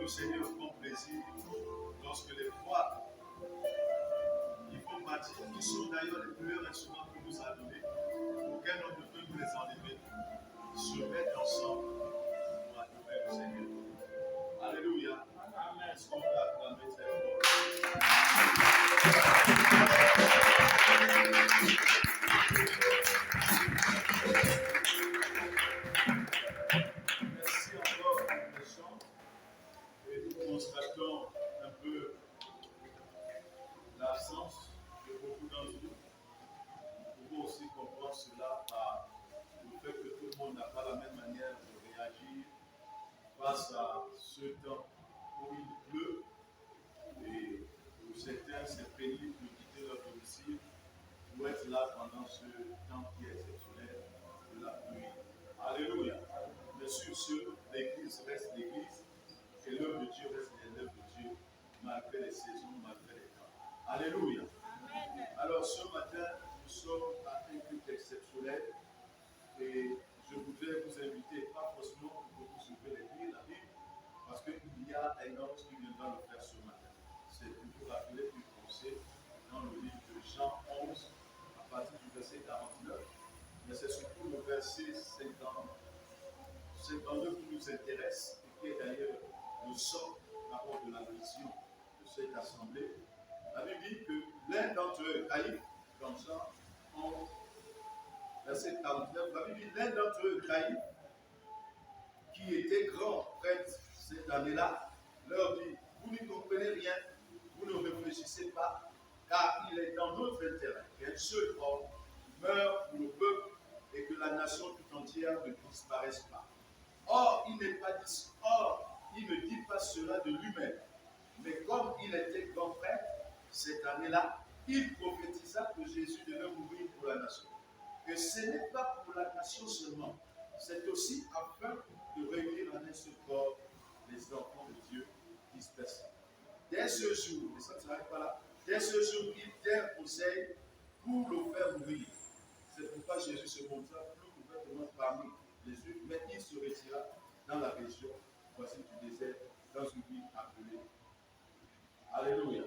le Seigneur prend plaisir lorsque les voix qui font partie, qui sont d'ailleurs les meilleurs instruments qu'il nous a donnés, auxquels on ne peut nous les enlever, se mettent ensemble pour adorer le Seigneur. Alléluia. Est-ce qu'on peut acclamer très fort? Merci encore pour les chants. Et nous constatons un peu l'absence de beaucoup d'entre nous. Nous pouvons aussi comprendre cela par le fait que tout le monde n'a pas la même manière de réagir face à ce temps où il pleut et pour certains c'est pénible de quitter leur domicile pour être là pendant ce temps qui est exceptionnel de la pluie. Alléluia. Mais sur ce, l'église reste l'église et l'œuvre de Dieu reste l'œuvre de Dieu malgré les saisons, malgré les temps. Alléluia. Alors ce matin, nous sommes à un culte exceptionnel et je voudrais vous inviter, pas forcément pour que vous soulever les lire la Bible, parce qu'il y a un homme qui viendra le faire ce matin. C'est pour vous rappeler une pensée dans le livre de Jean 11, à partir du verset 49, mais c'est surtout le verset 52 qui nous intéresse et qui est d'ailleurs le sort de la vision de cette assemblée. La Bible dit que l'un d'entre eux, Caïphe, dans Jean 11, verset 49, la Bible dit l'un d'entre eux, Caïphe, qui était grand prêtre cette année-là, leur dit, vous n'y comprenez rien, vous ne réfléchissez pas, car il est dans notre intérêt qu'un seul homme meure pour le peuple et que la nation tout entière ne disparaisse pas. Or, il ne dit pas cela de lui-même, mais comme il était grand prêtre cette année-là, il prophétisa que Jésus devait mourir pour la nation. Que ce n'est pas pour la nation seulement, c'est aussi afin de réunir en un seul corps les enfants de Dieu dispersés. Dès ce jour, et ça ne s'arrête pas là, dès ce jour, il tint conseil pour le faire mourir. C'est pourquoi Jésus se montra plus ouvertement parmi les Juifs, mais il se retira dans la région, voici du désert, dans une ville appelée. Alléluia.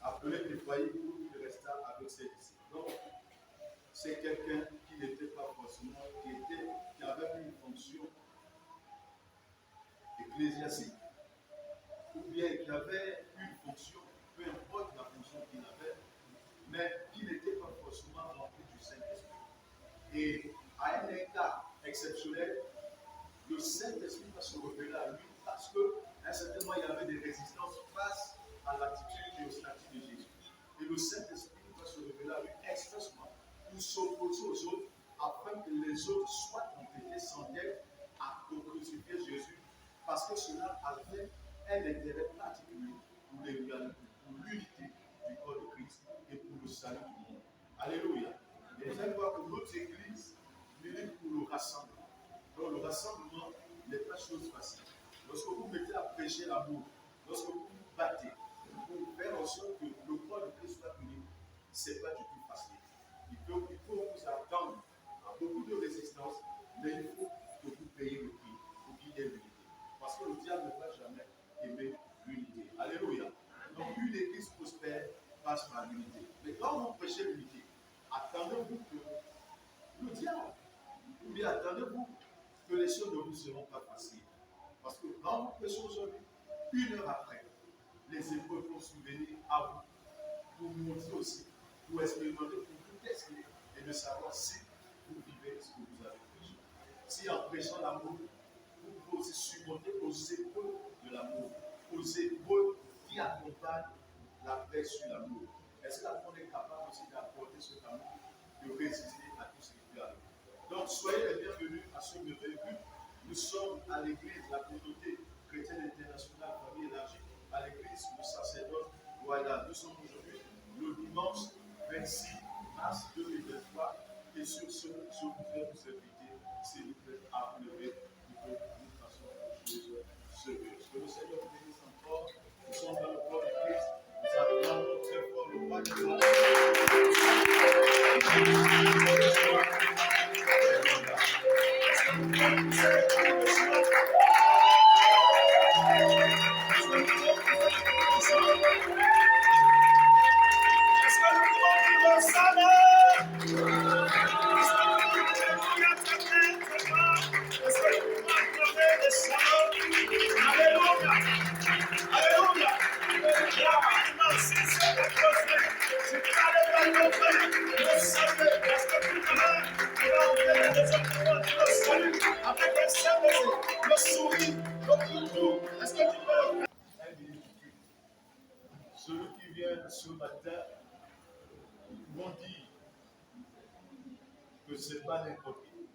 Appelé du foyer où il resta avec ses disciples. Donc, c'est quelqu'un qui n'était pas forcément, qui avait une fonction ecclésiastique, ou bien qui avait une fonction, peu importe la fonction qu'il avait, mais qui n'était pas forcément rempli du Saint-Esprit. Et à un état exceptionnel, le Saint-Esprit va se révéler à lui parce qu'à un certain moment, il y avait des résistances face à l'attitude et au statut de Jésus. Et le Saint-Esprit va se révéler à lui expressement pour s'opposer aux autres afin que les autres soient complétés sans être à crucifier Jésus parce que cela avait un intérêt particulier pour l'unité du corps de Christ et pour le salut du monde. Alléluia. Et vous allez voir que notre Église milite pour le rassemblement. Donc le rassemblement n'est pas chose facile. Lorsque vous mettez à prêcher l'amour, lorsque vous vous battez pour faire en sorte que le corps de Christ soit uni, ce n'est pas du tout facile. Il faut vous attendre à beaucoup de résistance, mais il faut que vous payiez le prix pour qu'il y ait l'unité. Parce que le diable ne va jamais aimer l'unité. Alléluia. Donc une église prospère passe par l'unité. Mais quand vous prêchez l'unité, attendez-vous que le diable, ou bien attendez-vous que les choses ne vous seront pas faciles. Parce que quand vous prêchez aujourd'hui, une heure après, les épreuves vont souvenir à vous, pour vous montrer aussi, pour expérimenter, pour vous tester et de savoir si vous vivez ce que vous avez prêché. Si en prêchant l'amour, vous pouvez aussi surmonter aux épreuves de l'amour, aux épreuves qui accompagnent la paix sur l'amour. Est-ce que la foi est capable aussi d'apporter cet amour, de résister à tout ce qui peut arriver? Donc, soyez les bienvenus à ce nouvel but. Nous sommes à l'église, la communauté chrétienne internationale, famille élargie, à l'église, le sacerdoce royal. Nous sommes aujourd'hui le dimanche 26 mars 2023. Et sur ce, je voudrais vous inviter, s'il vous plaît, à vous lever pour que nous fassions Jésus ce but. Que le Seigneur vous bénisse encore. Nous sommes dans le corps de Christ. Nous appelons très fort le roi de gloire. Celui qui vient ce matin, vont dire que ce n'est pas n'importe qui.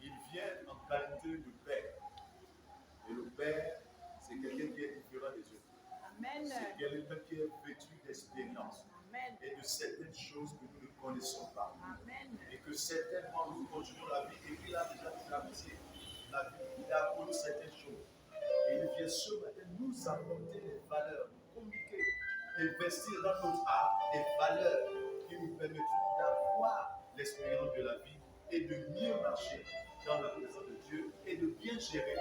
Il vient en qualité de père. Et le père, c'est quelqu'un qui est différent des autres. Amen. C'est quelqu'un qui est vêtu d'expérience et de certaines choses que nous ne connaissons pas. Amen. Et que certainement nous continuons la vie. Et puis il a déjà traversé la vie. Il a connu certaines choses. Et il vient ce matin nous apporter des valeurs, nous communiquer, investir dans notre âme des valeurs qui nous permettront d'avoir l'expérience de la vie et de mieux marcher dans la présence de Dieu et de bien gérer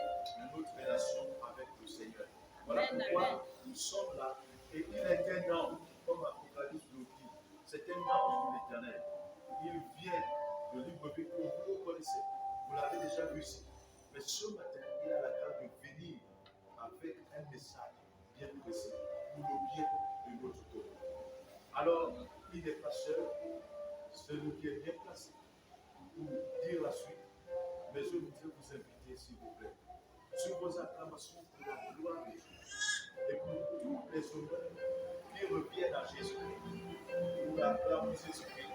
notre relation avec le Seigneur. Voilà pourquoi nous sommes là. Et il est un ange, comme Apocalypse nous dit. C'est un ange de l'Éternel. Il vient de Libreville, que vous le connaissez. Vous l'avez déjà vu ici. Mais ce matin, il a la grâce de venir avec un message bien précis pour le bien de notre corps. Alors, il n'est pas seul, celui qui est bien placé pour dire la suite, mais je voudrais vous inviter, s'il vous plaît, sur vos acclamations pour la gloire de Dieu et pour tous les honneurs qui reviennent à Jésus, pour l'acclamer Jésus-Christ.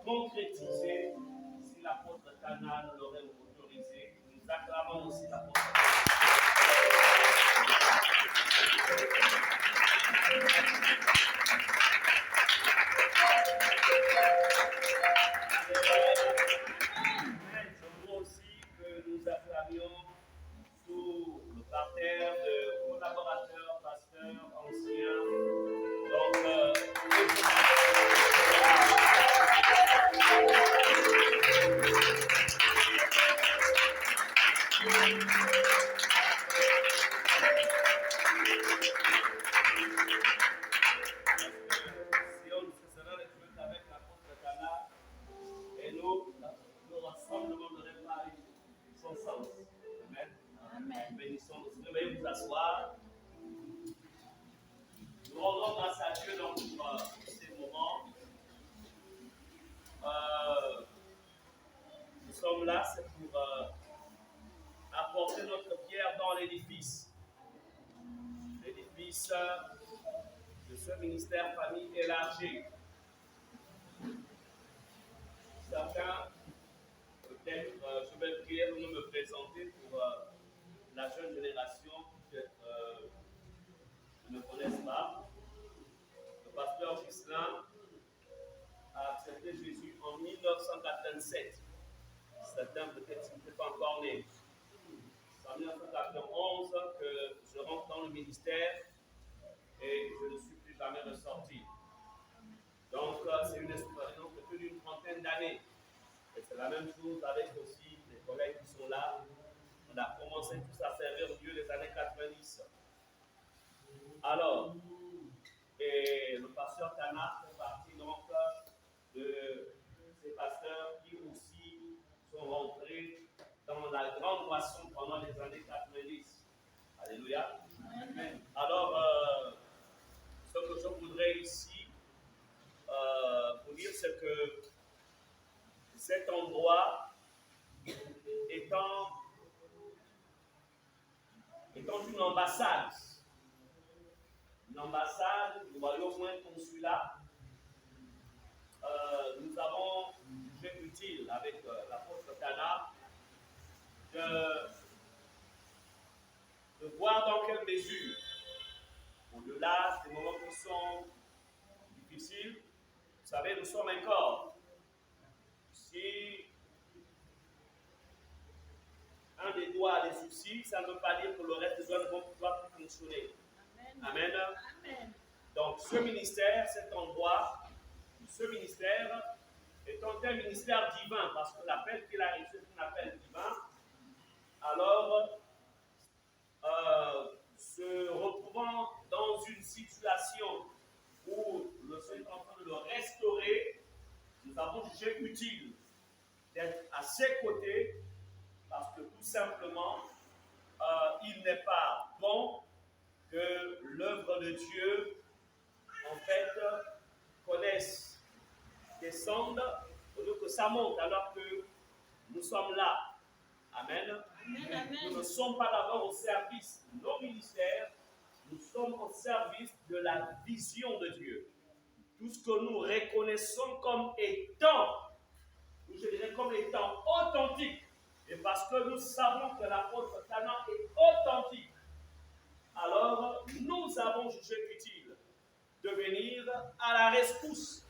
Concrétiser si l'apôtre Cana l'aurait autorisé. Nous acclamons aussi l'apôtre je veux aussi que nous acclamions tout le parterre de collaborateurs, pasteurs, anciens. Donc, nous rendons grâce à Dieu dans ces moments. Nous sommes là, c'est pour apporter notre pierre dans l'édifice. L'édifice de ce ministère famille élargie. Certains, peut-être, je vais prier de me présenter pour la jeune génération, peut-être ne connaissent pas. Le pasteur Gislain a accepté Jésus en 1987. Certains peut-être ne sont pas encore nés. C'est en 1991 que je rentre dans le ministère et je ne suis plus jamais ressorti. Donc c'est une expérience de plus d'une trentaine d'années. Et c'est la même chose avec aussi les collègues qui sont là. On a commencé tous à servir Dieu les années 90. Alors, et le pasteur Cana fait partie donc de la grande moisson pendant les années 90. Alléluia. Amen. Alors, ce que je voudrais ici vous dire, c'est que cet endroit étant une ambassade du royaume, un consulat, nous avons jugé utile avec l'apôtre Tana de voir dans quelle mesure, au-delà des moments qui sont difficiles, vous savez, nous sommes un corps. Si un des doigts a des soucis, ça ne veut pas dire que le reste des doigts ne vont pouvoir plus fonctionner. Amen. Amen. Donc, ce ministère, cet endroit, ce ministère est un ministère divin, parce que l'appel qu'il a reçu est un appel divin. Alors, se retrouvant dans une situation où le Seigneur est en train de le restaurer, nous avons jugé utile d'être à ses côtés, parce que tout simplement, il n'est pas bon que l'œuvre de Dieu, en fait, connaisse, descende, au lieu que ça monte, alors que nous sommes là. Amen. Amen. Nous ne sommes pas d'abord au service de nos ministères, nous sommes au service de la vision de Dieu. Tout ce que nous reconnaissons comme étant, ou je dirais comme étant authentique, et parce que nous savons que l'apôtre Tana est authentique, alors nous avons jugé utile de venir à la rescousse.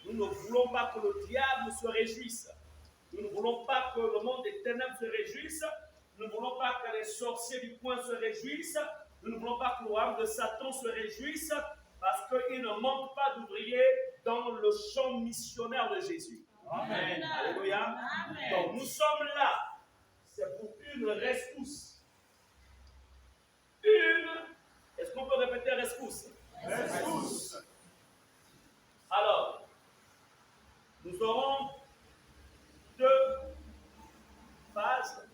Nous ne voulons pas que le diable se réjouisse. Nous ne voulons pas que le monde des ténèbres se réjouisse. Nous ne voulons pas que les sorciers du coin se réjouissent. Nous ne voulons pas que le royaume de Satan se réjouisse, parce qu'il ne manque pas d'ouvriers dans le champ missionnaire de Jésus. Amen. Alléluia. Amen. Donc nous sommes là. C'est pour une rescousse. Est-ce qu'on peut répéter rescousse? Rescousse. Alors, nous aurons deux phases.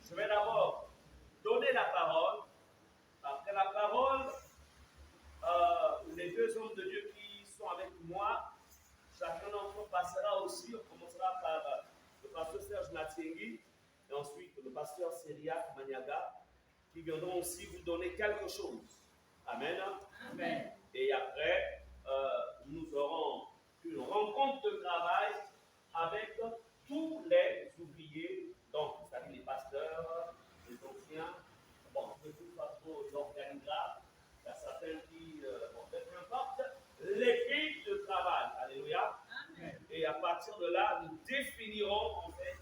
Je vais d'abord donner la parole. Après la parole, les deux hommes de Dieu qui sont avec moi, chacun d'entre eux passera aussi. On commencera par le pasteur Serge Natiengui et ensuite le pasteur Seriak Maniaga, qui viendront aussi vous donner quelque chose. Amen. Amen. Et après, nous aurons une rencontre de travail avec tous les ouvriers, donc vous savez, les pasteurs, les anciens. Bon, je ne sais pas trop l'organigramme, il y a certains qui, bon, peu importe, l'équipe de travail. Alléluia. Amen. Et à partir de là, nous définirons en fait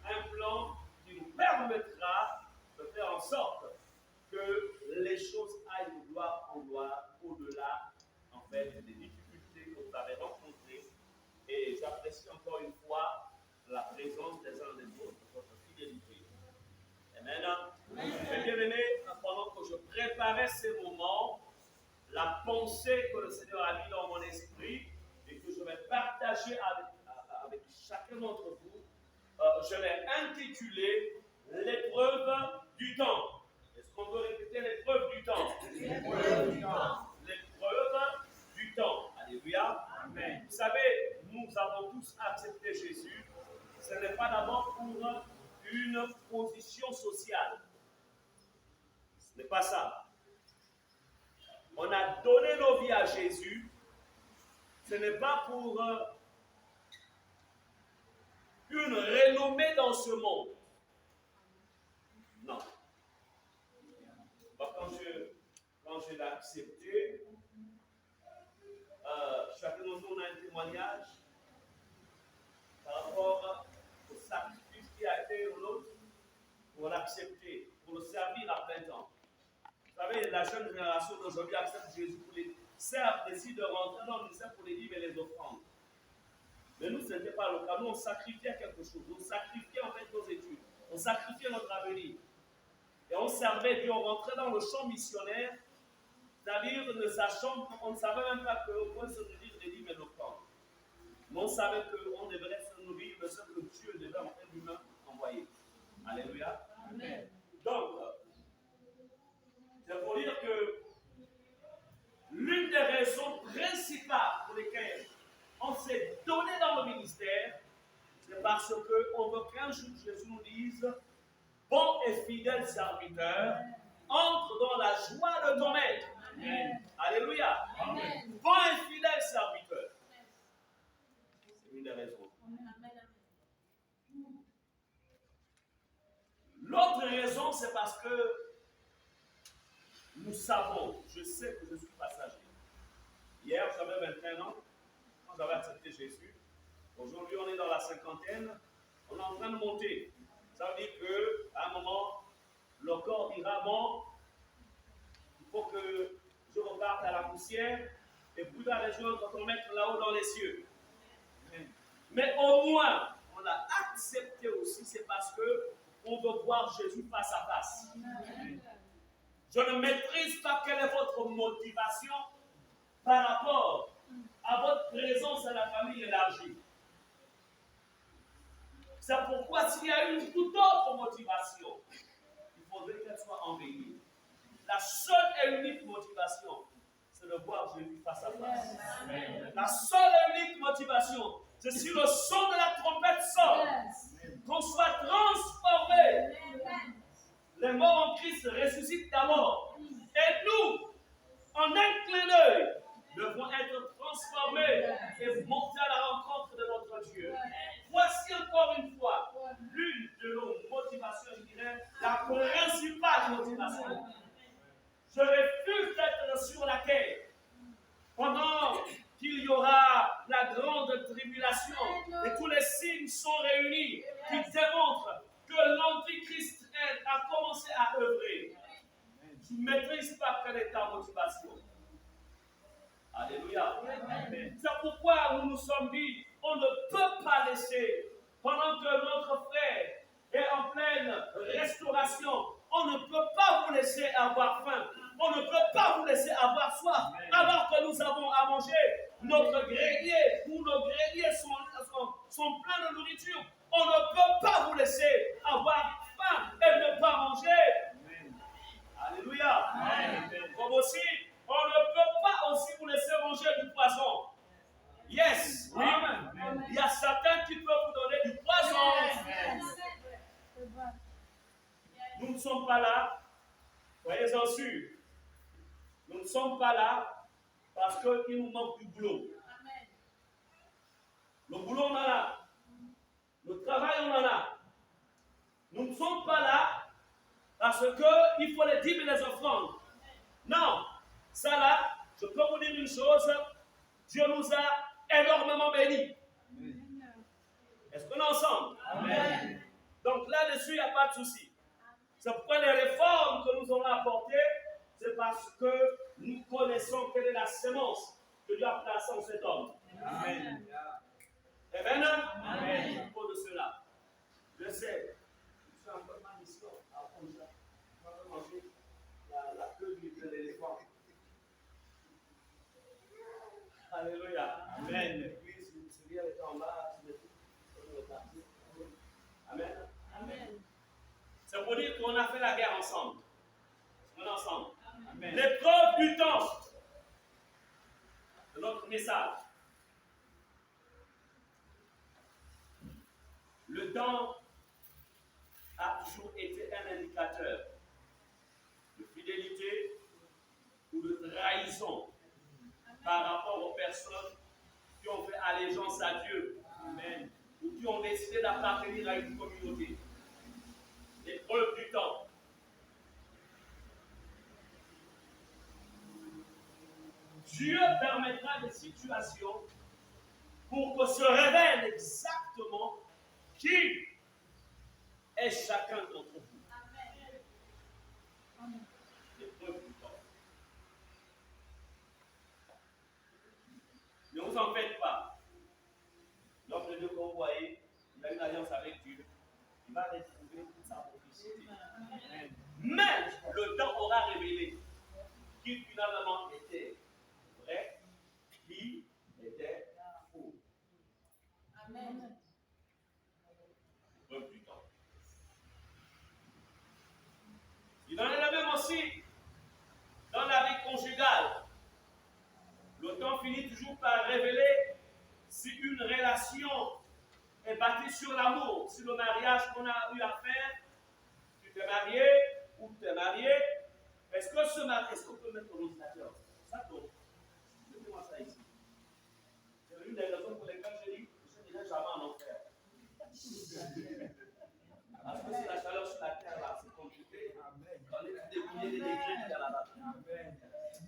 un plan qui nous permettra de faire en sorte que les choses aillent de gloire en gloire, au-delà, en fait, des difficultés que vous avez rencontrées. Et j'apprécie encore une fois la présence des uns des autres, votre fidélité. Amen. Mes bien-aimés, pendant que je préparais ces moments, la pensée que le Seigneur a mis dans mon esprit et que je vais partager avec chacun d'entre vous, je l'ai intitulé l'épreuve du temps. Est-ce qu'on peut répéter l'épreuve du temps? L'épreuve du temps. L'épreuve du temps. Alléluia. Amen. Vous savez, nous avons tous accepté Jésus. Ce n'est pas d'abord pour une position sociale. Ce n'est pas ça. On a donné nos vies à Jésus. Ce n'est pas pour une renommée dans ce monde. Non. Quand je l'ai accepté, chacun de nous a un témoignage par rapport au sacrifice qui a été au nôtre pour l'accepter, pour le servir à plein temps. Vous savez, la jeune génération d'aujourd'hui accepte Jésus pour les... Certes, décide de rentrer dans le ministère pour les livres et les offrandes. Mais nous, ce n'était pas le cas. Nous, on sacrifiait quelque chose. On sacrifiait en fait nos études. On sacrifiait notre avenir. Et on servait Dieu. On rentrait dans le champ missionnaire, c'est-à-dire ne sachant qu'on ne savait même pas qu'on pouvait se nourrir des livres et des offrandes. Mais on savait qu'on devrait se nourrir de ce que Dieu devait en fait lui-même envoyer. Alléluia. Amen. Donc, c'est pour dire que l'une des raisons principales pour lesquelles on s'est donné dans le ministère, c'est parce qu'on veut qu'un jour Jésus nous dise: bon et fidèle serviteur, entre dans la joie de ton maître. Amen. Alléluia. Amen. Bon et fidèle serviteur. C'est une des raisons. L'autre raison, c'est parce que nous savons, je sais que je suis passager. Hier, j'avais 21 ans, quand j'avais accepté Jésus. Aujourd'hui, on est dans la cinquantaine, on est en train de monter. Ça veut dire qu'à un moment, le corps dira: bon, il faut que je reparte à la poussière et puis la région quand on mettre là-haut dans les cieux. Mais au moins, on a accepté aussi, c'est parce qu'on veut voir Jésus face à face. Je ne maîtrise pas quelle est votre motivation par rapport à votre présence à la famille élargie. C'est pourquoi s'il y a une toute autre motivation, il faudrait qu'elle soit embellie. La seule et unique motivation, c'est de voir Jésus face à face. Amen. La seule et unique motivation, c'est si le son de la trompette sort, qu'on soit transformé. Les morts en Christ ressuscitent d'abord. Et nous, en un clin d'œil, devons être transformés et monter à la rencontre de notre Dieu. Voici encore une fois l'une de nos motivations, je dirais, la principale motivation. Je refuse d'être sur la terre pendant qu'il y aura la grande tribulation et tous les signes sont réunis qui démontrent que l'Antichrist a commencé à œuvrer. Tu ne maîtrises pas quelle est ta motivation. Alléluia. C'est pourquoi nous nous sommes dit, on ne peut pas laisser, pendant que notre frère est en pleine restauration, on ne peut pas vous laisser avoir faim. On ne peut pas vous laisser avoir soif, alors que nous avons à manger. Notre grenier, ou nos greniers sont pleins de nourriture. On ne peut pas vous laisser avoir faim et ne pas manger. Alléluia. Comme aussi, on ne peut pas aussi vous laisser manger du poison. Yes. Oui. Il y a certains qui peuvent vous donner du poison. Nous ne sommes pas là, soyez-en sûrs. Nous ne sommes pas là parce qu'il nous manque du boulot. Le boulot, on en a. Le travail, on en a. Nous ne sommes pas là parce qu'il faut les dîmes et les offrandes. Non. Ça là, je peux vous dire une chose. Dieu nous a énormément bénis. Est-ce qu'on est ensemble? Amen. Donc là-dessus, il n'y a pas de souci. C'est pourquoi les réformes que nous allons apporter, c'est parce que nous connaissons quelle est la sémence que Dieu a placée en cet homme. Amen. Amen. Amen. À propos de cela, je sais, je suis encore ma mission à manger la queue de l'éléphant. Alléluia. Amen. Et puis, si vous souvenez, elle était en bas, Amen. Amen. C'est pour dire qu'on a fait la guerre ensemble. On est ensemble. Amen. L'épreuve du temps de notre message. Le temps a toujours été un indicateur de fidélité ou de trahison par rapport aux personnes qui ont fait allégeance à Dieu. Amen. Ou qui ont décidé d'appartenir à une communauté. L'épreuve du temps. Dieu permettra des situations pour que se révèle exactement qui est chacun d'entre vous. Amen. L'épreuve du temps. Ne vous en faites pas. L'homme de Dieu que vous voyez, il a une alliance avec Dieu. Il va retrouver toute sa prophétie. Mais le temps aura révélé qui finalement était vrai, qui était faux. Amen. Preuve du temps. aussi dans la vie conjugale. Le temps finit toujours par révéler si une relation est bâtie sur l'amour, sur le mariage qu'on a eu à faire. Tu t'es marié ou tu es marié. Est-ce qu'on peut mettre ton ordinateur? Ça tombe. Mettez-moi ça ici. C'est l'une des raisons pour lesquelles je dis je n'irai jamais en enfer. Parce que si la chaleur sur la terre là, c'est compliqué. On est des milliers de degrés là-bas.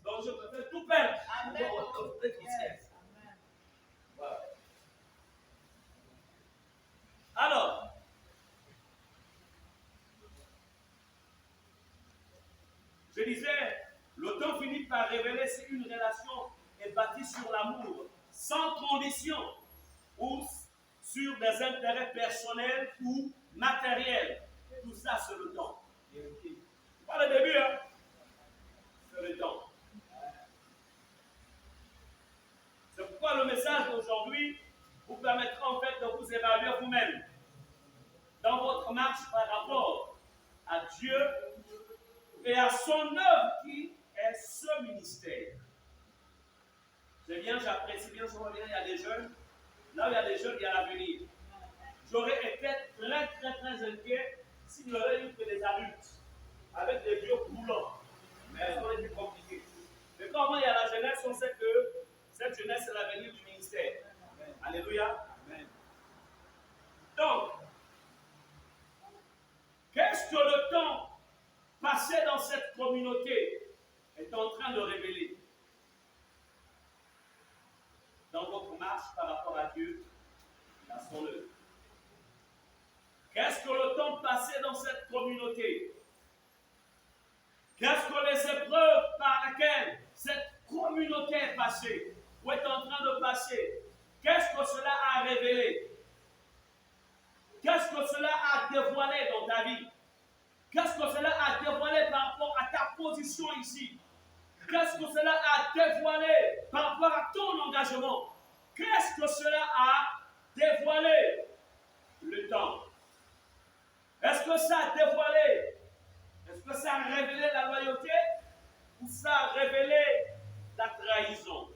Donc je préfère tout perdre pour retrouver Christ. Voilà. Alors, je disais, le temps finit par révéler si une relation est bâtie sur l'amour, sans condition, ou sur des intérêts personnels ou matériels. Tout ça, c'est le temps. Pas le début, hein? C'est le temps. C'est pourquoi le message d'aujourd'hui vous permettra en fait de vous évaluer vous-même dans votre marche par rapport à Dieu et à son œuvre qui est ce ministère. C'est bien, j'apprécie bien, je vois bien, il y a des jeunes. Là où il y a des jeunes, il y a l'avenir. J'aurais été très inquiet s'il n'y aurait eu que des adultes avec des vieux boulons. Mais ça aurait été compliqué. Mais quand il y a la jeunesse, on sait que cette jeunesse est l'avenir du ministère. Amen. Alléluia. Amen. Donc, qu'est-ce que le temps passé dans cette communauté est en train de révéler dans votre marche par rapport à Dieu et à son œuvre? Qu'est-ce que le temps passé dans cette communauté? Qu'est-ce que les épreuves par lesquelles cette communauté est passée ou est en train de passer? Qu'est-ce que cela a révélé? Qu'est-ce que cela a dévoilé dans ta vie? Qu'est-ce que cela a dévoilé par rapport à ta position ici? Qu'est-ce que cela a dévoilé par rapport à ton engagement? Qu'est-ce que cela a dévoilé? Le temps. Est-ce que ça a dévoilé? Est-ce que ça a révélé la loyauté? Ou ça a révélé la trahison,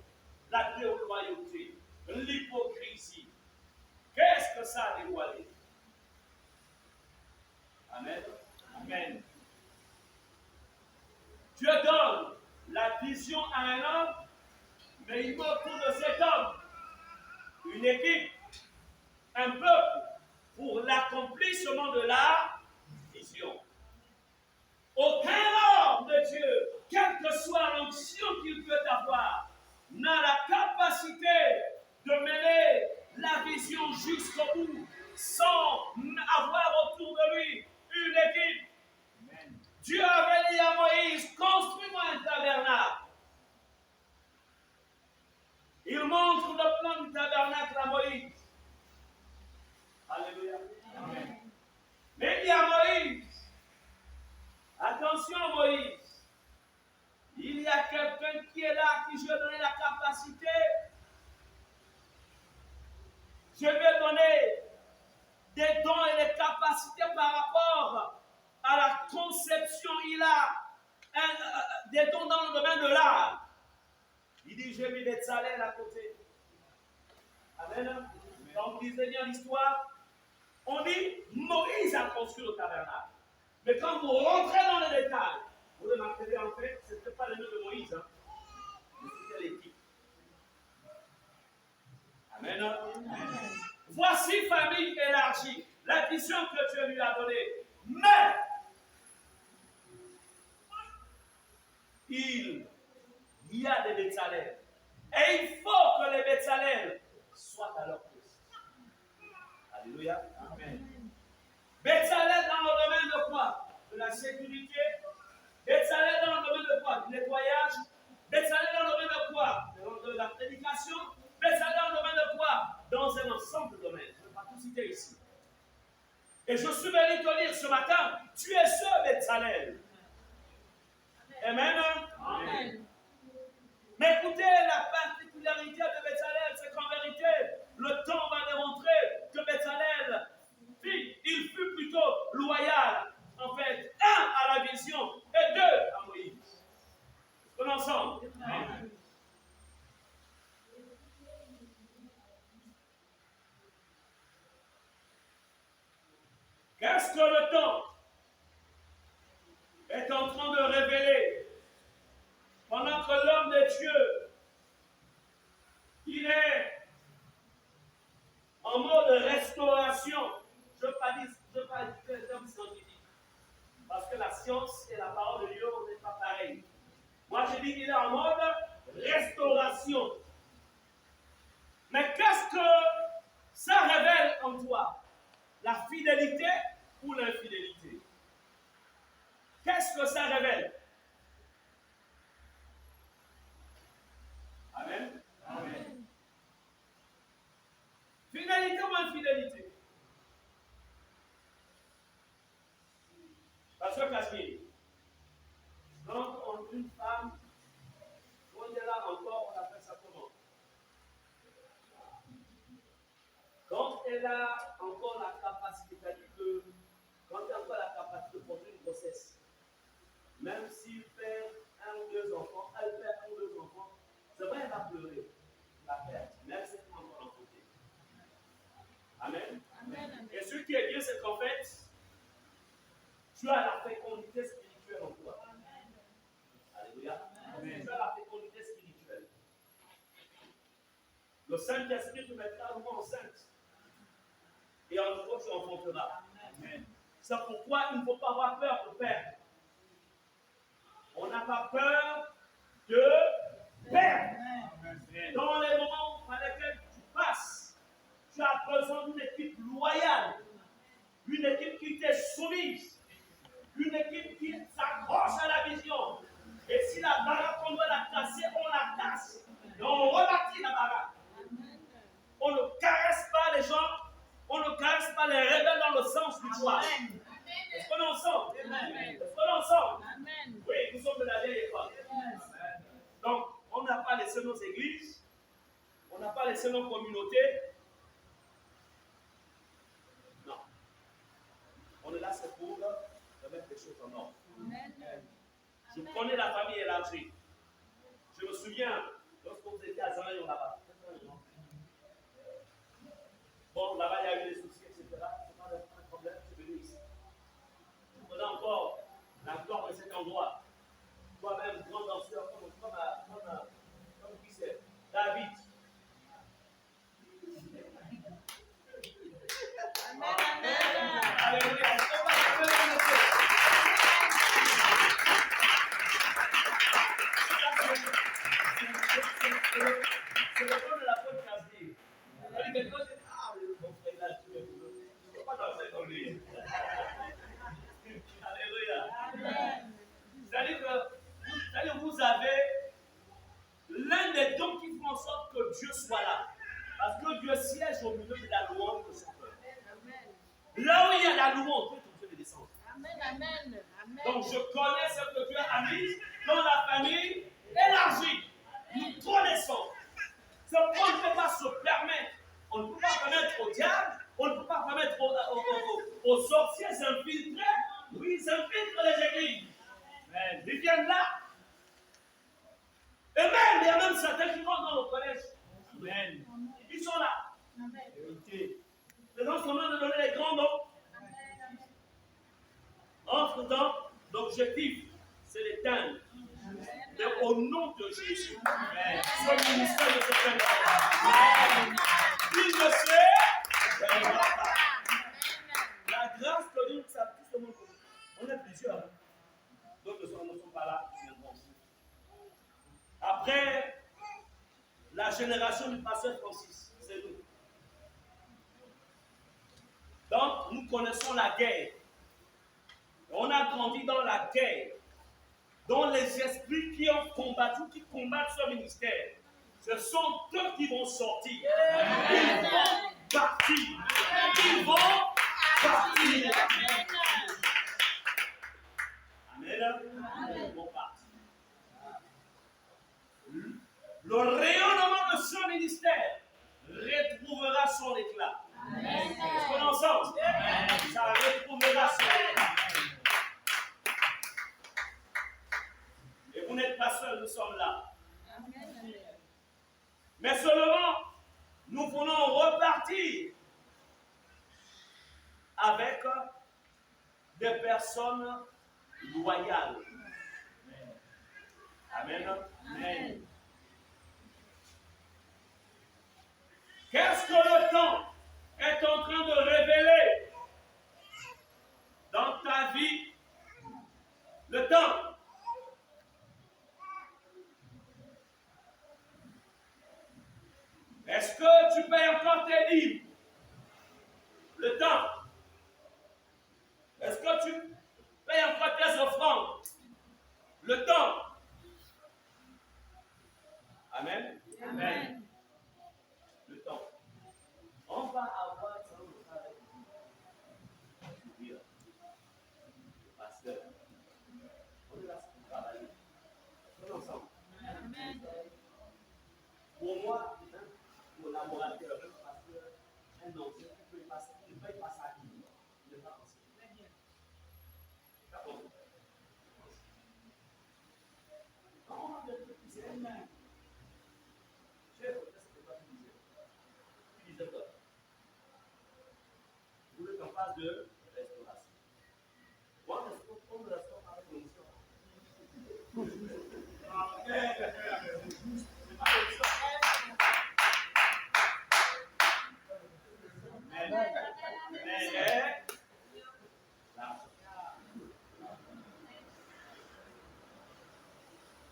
la déloyauté, l'hypocrisie? Qu'est-ce que ça a dévoilé? Amen. Amen. Dieu donne la vision à un homme, mais il met autour de cet homme une équipe, un peuple, pour l'accomplissement de la vision. Aucun homme de Dieu, quelle que soit l'onction qu'il peut avoir, n'a la capacité de mener la vision jusqu'au bout sans avoir autour de lui une équipe. Amen. Dieu avait dit à Moïse, construis-moi un tabernacle. Il montre le plan du tabernacle à Moïse. Alléluia. Amen. Mais il dit à Moïse, attention Moïse, il y a quelqu'un qui est là, qui je vais donner la capacité. Je vais donner des dons et des capacités par rapport à la conception. Il a des dons dans le domaine de l'art. Il dit, j'ai mis des salaires à côté. Amen. Quand vous lisez bien l'histoire, on dit, Moïse a construit le tabernacle. Mais quand vous rentrez dans les détails, vous remarquerez en fait, ce n'était pas le nom de Moïse, hein, mais c'était l'équipe. Amen. Amen. Voici famille élargie, la vision que Dieu lui a donnée. Mais il y a des Bétzalèl. Et il faut que les Bétzalèl soient à leur place. Alléluia. Amen. Bétzalèl dans le domaine de quoi? De la sécurité. Bétzalèl dans le domaine de quoi? Du nettoyage. Bétzalèl dans le domaine de quoi? De la prédication. Bétzalèl dans le domaine de quoi? Dans un ensemble de domaines. Je ne vais pas tout citer ici. Et je suis venu te dire ce matin, tu es ce Bétzalèl. Amen. Amen. Mais écoutez, la particularité de Bétzalèl, c'est qu'en vérité, le temps va démontrer que Bétzalèl, il fut plutôt loyal, en fait, un, à la vision, et deux, à Qu'est-ce que le temps est en train de révéler pendant que l'homme de Dieu, il est en mode restauration? Je ne veux pas dire le terme scientifique, parce que la science et la parole de Dieu n'est pas pareil. Moi, je dis qu'il est en mode restauration. Mais qu'est-ce que ça révèle en toi? La fidélité ou l'infidélité? Qu'est-ce que ça révèle? Amen. Amen. Fidélité ou infidélité? Parce que Casimir, quand une femme, quand elle est là encore, on appelle ça comment? Quand elle a encore la capacité, c'est-à-dire que quand elle a encore la capacité de porter une grossesse, même s'il fait un ou deux enfants, elle fait un ou deux enfants, c'est vrai, elle va pleurer la perte, même si elle est encore en côté. Amen. Amen. Et ce qui est bien, c'est qu'en fait, tu as la fécondité spirituelle en toi. Alléluia. Amen. Tu as la fécondité spirituelle. Le Saint-Esprit te mettra à nouveau enceinte. Et en nouveau, tu enfanteras. Amen. C'est pourquoi il ne faut pas avoir peur de perdre. On n'a pas peur de perdre. Dans les moments par lesquels tu passes, tu as besoin d'une équipe loyale, une équipe qui t'est soumise, une équipe qui s'accroche à la vision. Et si la baraque, on doit la casser, on la casse. Et on rebâtit la baraque. On ne caresse pas les gens, on ne caresse pas les rebelles dans le sens du poil. Est-ce qu'on est ensemble? Est-ce qu'on est ensemble? Amen. Oui, nous sommes de la vieille époque. Donc, on n'a pas laissé nos églises, on n'a pas laissé nos communautés. Non. On est là, c'est pour remettre les choses en ordre. Je connais la famille élargie. Je me souviens, lorsque vous étiez à Zanayon là-bas. Bon, là-bas, il y a eu des soucis, etc. C'est pas un problème, c'est venu ici. Vous prenez encore la gloire de cet endroit. Toi-même, grand danseur, comme qui c'est? David. Alléluia. C'est le nom de la faute Casimir. Quelqu'un dit, ah, mon frère, il a tué. Je ne peux pas danser comme lui. Alléluia. C'est-à-dire que vous avez l'un des dons qui font en sorte que Dieu soit là. Parce que Dieu siège au milieu de la louange de son peuple. Là où il y a la louange, Dieu est obligé de descendre. Amen. Donc je connais ce que Dieu a mis dans la famille élargie. Nous connaissons. C'est pourquoi on ne peut pas se permettre. On ne peut pas permettre au diable, on ne peut pas permettre aux sorciers s'infiltrer. Oui, ils infiltrent les églises. Ils viennent là. Et même, il y a même certains qui rentrent dans le collège. Amen. Ils sont là. Les gens sont en train de donner les grands noms. Entre dans l'objectif, c'est l'éteindre. Mais au nom de Jésus, ce ministère ne se fait pas. Il ne sait pas. La grâce que Dieu nous a tous le monde. On est plusieurs. D'autres ne sont pas là. Après la génération du pasteur Francis, c'est nous. Donc, nous connaissons la guerre. On a grandi dans la guerre. Dans les esprits qui ont combattu, qui combattent ce ministère. Ce sont eux qui vont sortir. Ils vont partir. Ils vont partir. Amen. Ils vont partir. Le rayonnement de ce ministère retrouvera son éclat. Est-ce qu'on est ensemble? Ça retrouvera son éclat. Et vous n'êtes pas seuls, nous sommes là. Mais seulement, nous voulons repartir avec des personnes loyales. Amen. Amen. Qu'est-ce que le temps est en train de révéler dans ta vie? Le temps. Est-ce que tu payes encore tes livres? Le temps. Est-ce que tu payes encore tes offrandes? Le temps. Amen. Amen. Le temps. On va avoir ça au travail. Dire, pasteur, on est là pour travailler. On est ensemble. Amen. Pour moi, un collaborateur, un pasteur, un ancien, il ne paye pas ça. Il n'est pas ancien. D'accord. Quand on va dire que c'est un même. Chef, qu'est-ce que tu disais? Tu disais quoi? Vous voulez qu'on fasse de restauration. Moi, on ne restaure pas avec l'émotion.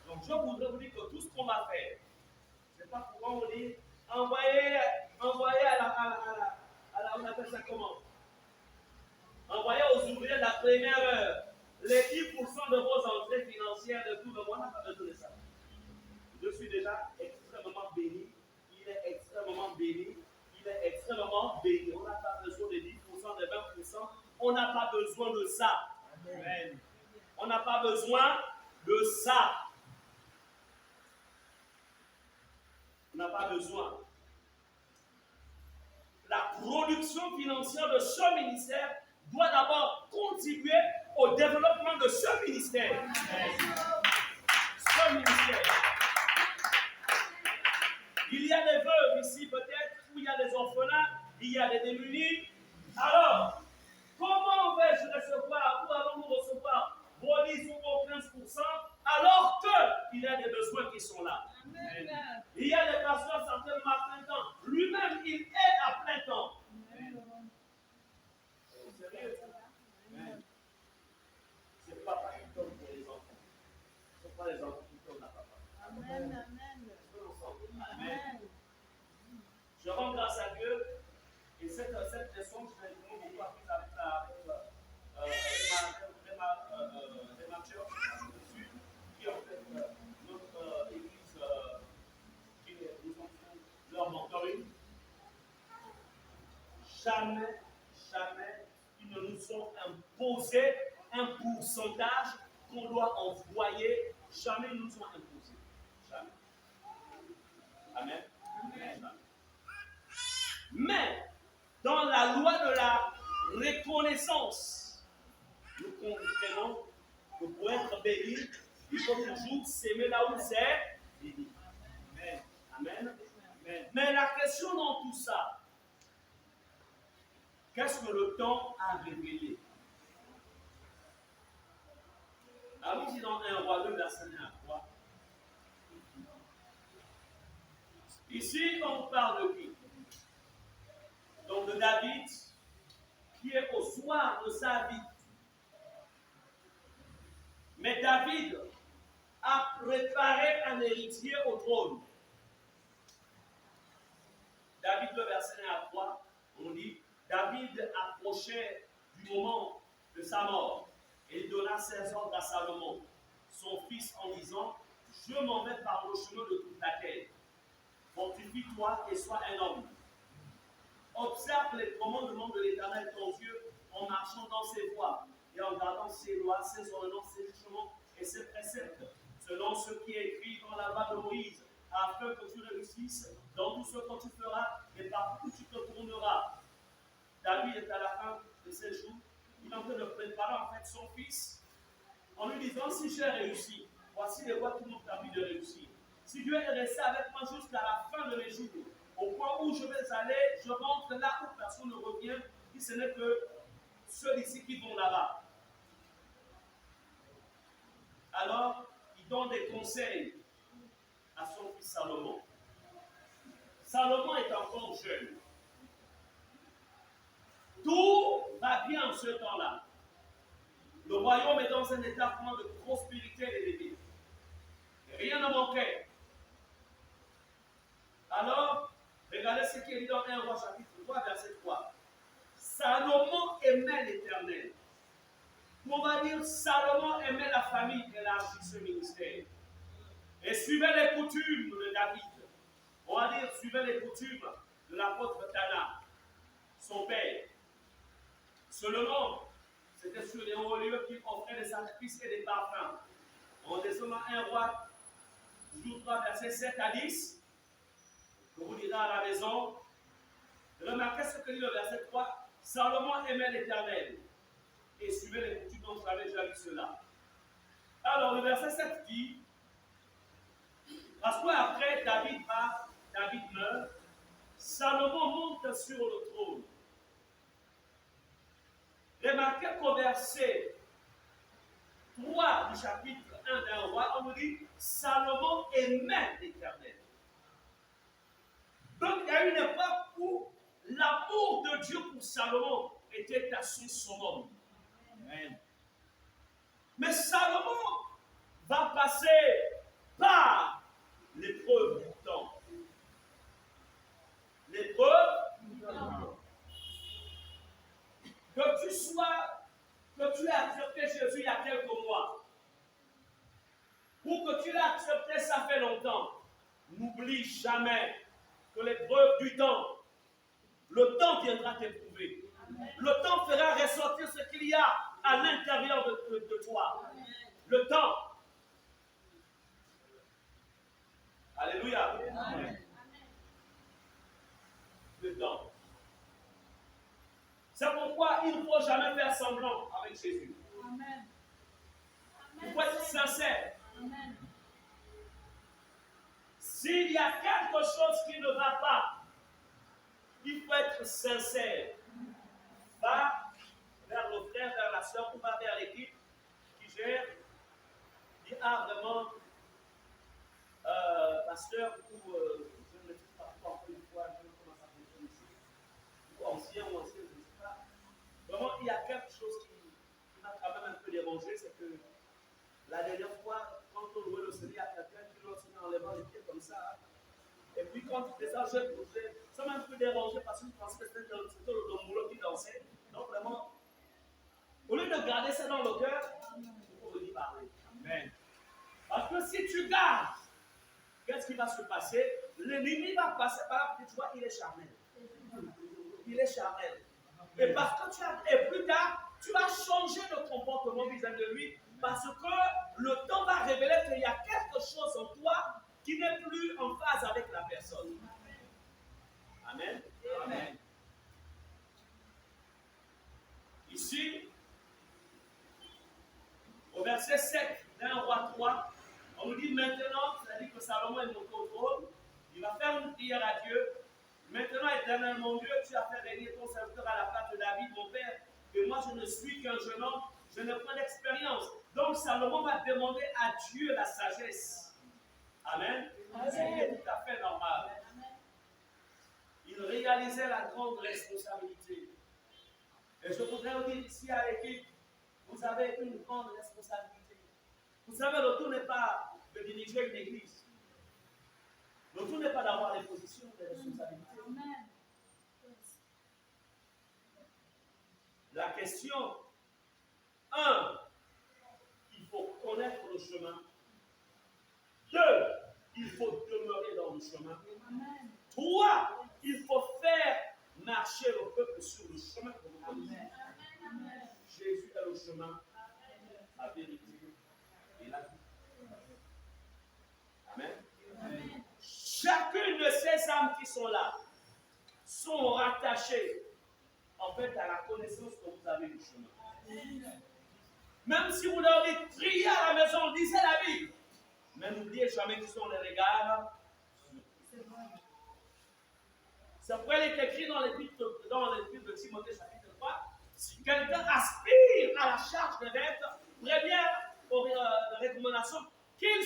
Donc, je voudrais vous dire que tout ce qu'on va faire, c'est pas pourquoi on dit envoyer on appelle ça comment? Envoyer aux ouvriers de la première heure les 10% de vos entrées financières de tout le mois. On n'a pas besoin de ça. Je suis déjà extrêmement béni. Il est extrêmement béni. Il est extrêmement béni. On n'a pas besoin de 10%, de 20%. On n'a pas besoin de ça. Amen. On n'a pas besoin de ça. On n'a pas besoin. La production financière de ce ministère doit d'abord contribuer au développement de ce ministère. Ce ministère. Il y a des veuves ici peut-être, où il y a des orphelins, il y a des démunis. Alors, comment vais-je recevoir, où allons-nous recevoir vos 10 ou vos 15% alors qu'il y a des besoins qui sont là? Amen. Il y a des pasteurs certainement à plein temps. Lui-même, il est à plein temps. Sérieux? C'est papa qui donne pour les enfants. Ce ne sont pas les enfants qui donnent à papa. Amen. Amen. Amen. Je rends grâce à Dieu. Et cette leçon, je l'ai vraiment beaucoup appris avec ma church, qui est en fait notre église qui nous ont fait leur mentoring. Jamais, ils ne nous sont imposés un pourcentage qu'on doit envoyer. Jamais ils nous ont imposés. Jamais. Amen. Amen. Mais, dans la loi de la reconnaissance, nous comprenons que pour être béni, il faut toujours s'aimer là où c'est béni. Amen. Amen. Amen. Mais la question dans tout ça, qu'est-ce que le temps a révélé? La Bible dit dans 1 Roi 2, verset 1 à 3. Ici, on parle de qui? Donc de David, qui est au soir de sa vie. Mais David a préparé un héritier au trône. David, le verset 1 à 3, on dit, David approchait du moment de sa mort et il donna ses ordres à Salomon, son fils, en disant, je m'en vais par le chemin de toute la terre. Fortifie-toi et sois un homme. Observe les commandements de l'Éternel ton Dieu en marchant dans ses voies et en gardant ses lois, ses ordonnances, ses jugements et ses préceptes, selon ce qui est écrit dans la loi de Moïse, afin que tu réussisses dans tout ce que tu feras et partout où tu te tourneras. David est à la fin de ses jours, il est en train de préparer en fait son fils en lui disant, si j'ai réussi, voici les voies qui m'ont permis de réussir. Si Dieu est resté avec moi jusqu'à la fin de mes jours, au point où je vais aller, je rentre là où personne ne revient, si ce n'est que ceux ici qui vont là-bas. donne des conseils à son fils Salomon. Salomon est encore jeune. Tout va bien en ce temps-là. Le royaume est dans un état vraiment de prospérité et de vie. Rien ne manquait. Alors, regardez ce qui est dit dans 1 Roi chapitre 3, verset 3. Salomon aimait l'Éternel. On va dire Salomon aimait la famille, élargit ce ministère. Et suivait les coutumes de David. On va dire suivait les coutumes de l'apôtre Tana, son père. Seulement, c'était sur les hauts lieux qu'il offrait des sacrifices et des parfums. En descendant 1 Roi, jour 3, versets 7 à 10, que vous lirez à la maison, remarquez ce que dit le verset 3. Salomon aimait l'Éternel et suivait les coutumes dont j'avais déjà vu cela. Alors, le verset 7 dit, parce qu'après David meurt, Salomon monte sur le trône. Remarquez qu'au verset 3 du chapitre 1 d'un roi, on nous dit Salomon aimait l'Éternel. Donc il y a une époque où l'amour de Dieu pour Salomon était à son summum. Amen. Mais Salomon va passer par l'épreuve du temps. L'épreuve du temps. Que tu aies accepté Jésus il y a quelques mois, ou que tu l'aies accepté ça fait longtemps, n'oublie jamais que l'épreuve du temps, le temps viendra t'éprouver. Le temps fera ressortir ce qu'il y a à l'intérieur de toi. Le temps. Alléluia. Le temps. C'est pourquoi il ne faut jamais faire semblant avec Jésus. Amen. Il faut être sincère. Amen. S'il y a quelque chose qui ne va pas, il faut être sincère. Va vers le frère, vers la soeur, ou va vers l'équipe qui gère. Dit, ah vraiment, pasteur, ou je ne le sais pas encore une fois, je ne sais pas comment ça fonctionne ici. Ou ancien, je ne sais pas. Vraiment, il y a quelque chose qui m'a quand même un peu dérangé, c'est que la dernière fois, quand on louait le Seigneur, il y a quelqu'un qui l'a en levant les pieds comme ça. Et puis quand il faisait ça, ça m'a un peu dérangé parce que je pensais que c'était le boulot qui dansait. Donc vraiment, au lieu de garder ça dans le cœur, il faut venir parler. Amen. Parce que si tu gardes, qu'est-ce qui va se passer? L'ennemi va passer par là, tu vois, il est charnel. Il est charnel. Et parce que et plus tard, tu vas changer de comportement vis-à-vis de lui, parce que le temps va révéler qu'il y a quelque chose en toi qui n'est plus en phase avec la personne. Amen. Amen. Ici, au verset 7 d'un roi 3, on nous dit maintenant, c'est-à-dire que Salomon est monté au trône, il va faire une prière à Dieu. Maintenant, éternel mon Dieu, tu as fait régner ton serviteur à la place de David, mon père, et moi je ne suis qu'un jeune homme, je n'ai pas d'expérience. Donc Salomon va demander à Dieu la sagesse. Amen. C'est tout à fait normal. Il réalisait la grande responsabilité. Et je voudrais vous dire ici à l'équipe, vous avez une grande responsabilité. Vous savez, le tout n'est pas de diriger une église. Le tout n'est pas d'avoir des positions, des responsabilités. Amen. La question, 1, il faut connaître le chemin. 2, il faut demeurer dans le chemin. Amen. 3, il faut faire marcher le peuple sur le chemin que vous connaissez. Amen. Jésus est le chemin, la vérité et la vie. Amen. Amen. Chacune de ces âmes qui sont là sont rattachées en fait à la connaissance que vous avez du chemin. Même si vous leur dites priez à la maison, lisez la Bible, mais n'oubliez jamais qu'ils sont les regards. C'est pourquoi il est écrit dans l'épître de Timothée chapitre 3, si quelqu'un aspire à la charge d'être premier aux recommandations, qu'il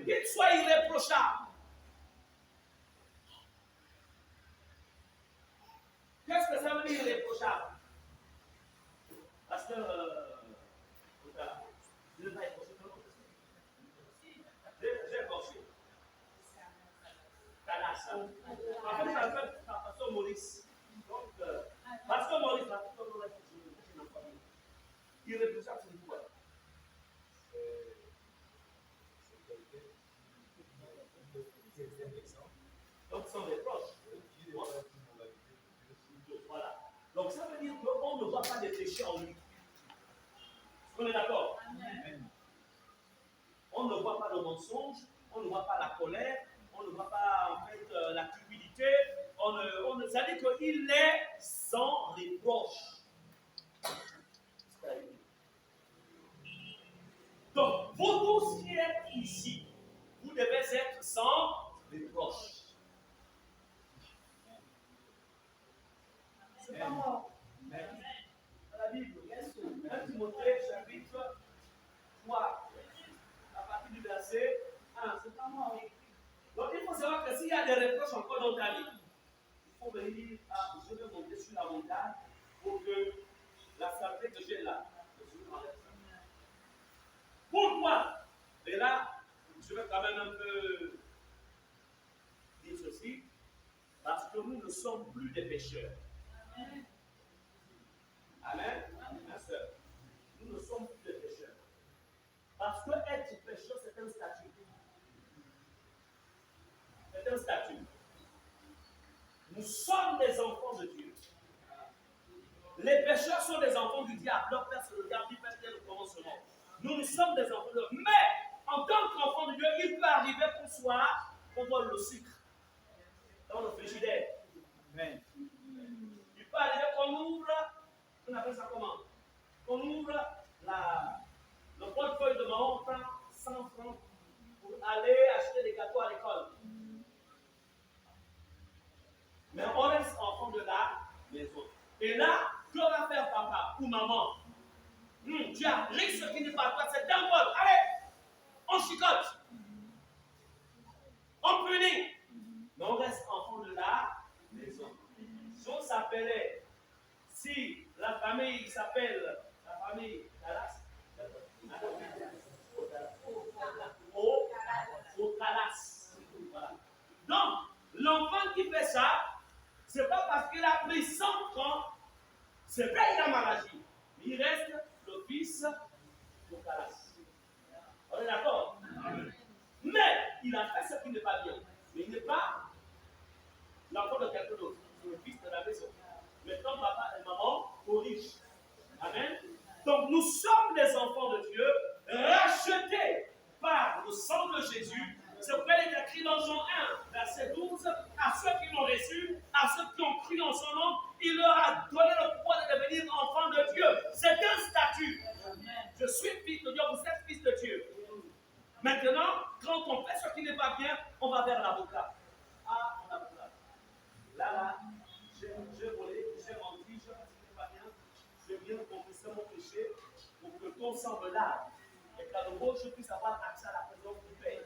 qu'il soit irréprochable. Qu'est-ce que ça veut dire irréprochable? Parce que je ne vais pas être j'ai pensé. Calas. En fait, ça fait Pasteur Maurice. Donc, Pasteur Maurice, irréprochable, c'est quoi? Donc, sans reproche. Voilà. Donc, ça veut dire qu'on ne voit pas des péchés en lui. On est d'accord? On ne voit pas le mensonge, on ne voit pas la colère, on ne voit pas en fait la cupidité. Ça veut dire qu'il est sans reproche. Donc, vous tous qui êtes ici, vous devez être sans reproche. C'est pas moi. La Bible, 1 Timothée, chapitre 3, à partir du verset 1, c'est pas moi. Donc il faut savoir que s'il y a des reproches encore dans ta vie, il faut venir à, je vais monter sur la montagne pour que la saleté que j'ai là, pourquoi? Et là, je vais quand même un peu dire ceci, parce que nous ne sommes plus des pécheurs. Amen. Ma soeur, nous ne sommes plus des pécheurs. Parce que être pécheur, c'est un statut. C'est un statut. Nous sommes des enfants de Dieu. Les pécheurs sont des enfants du diable. Leur père, c'est le diable, il fait le commencement. Nous sommes des enfants de Dieu. Mais, en tant qu'enfant de Dieu, il peut arriver qu'un soir, on voit le sucre dans le frigidaire. Amen. Il peut arriver qu'on ouvre, on appelle ça comment? On ouvre le portefeuille de maman, on prend 100 francs pour aller acheter des gâteaux à l'école. Mais on reste enfant de la maison. Et là, que va faire papa ou maman? Tu as pris ce qui n'est pas toi, c'est d'un bol. Allez, on chicote. On punit. Mais on reste enfant de la maison. Si on s'appelait, si la famille s'appelle la famille Dallas, au Calas. Voilà. Donc, l'enfant qui fait ça, c'est pas parce qu'il a pris 100 francs, c'est vrai qu'il a mal agi. Il reste le fils au Calas. On est d'accord? Mais il a fait ce qui n'est pas bien. Mais il n'est pas l'enfant de quelqu'un d'autre. C'est le fils de la maison. Maintenant, papa et maman corrigent. Amen. Donc, nous sommes des enfants de Dieu, rachetés par le sang de Jésus. C'est pourquoi il est écrit dans Jean 1, verset 12, à ceux qui l'ont reçu, à ceux qui ont cru en son nom, il leur a donné le pouvoir de devenir enfants de Dieu. C'est un statut. Je suis fils de Dieu, vous êtes fils de Dieu. Maintenant, quand on fait ce qui n'est pas bien, on va vers l'avocat. Ah, mon avocat. Là, j'ai volé, j'ai menti, j'ai fait ce qui n'est pas bien. Je viens confesser mon péché pour que ton sang me lave. Et qu'à nouveau, je puisse avoir accès à la présence du Père.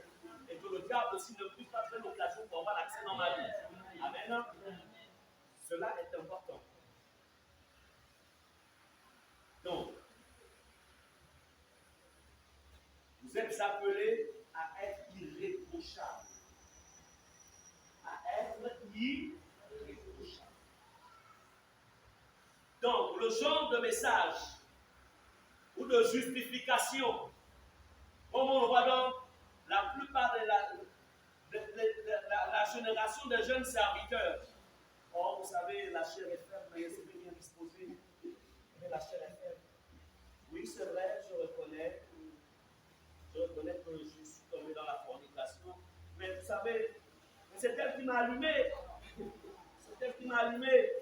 Et que le diable aussi ne puisse pas faire l'occasion pour avoir accès dans ma vie. Amen. Cela est important. Donc, vous êtes appelés à être irréprochables. À être irréprochables. Donc, le genre de message ou de justification, comme on le voit dans la plupart de la génération des jeunes serviteurs. Oh, vous savez, la chair est faible, mais c'est bien disposé. Mais la chair est faible. Oui, c'est vrai, je reconnais que je suis tombé dans la fornication. Mais vous savez, c'est elle qui m'a allumé. C'est elle qui m'a allumé.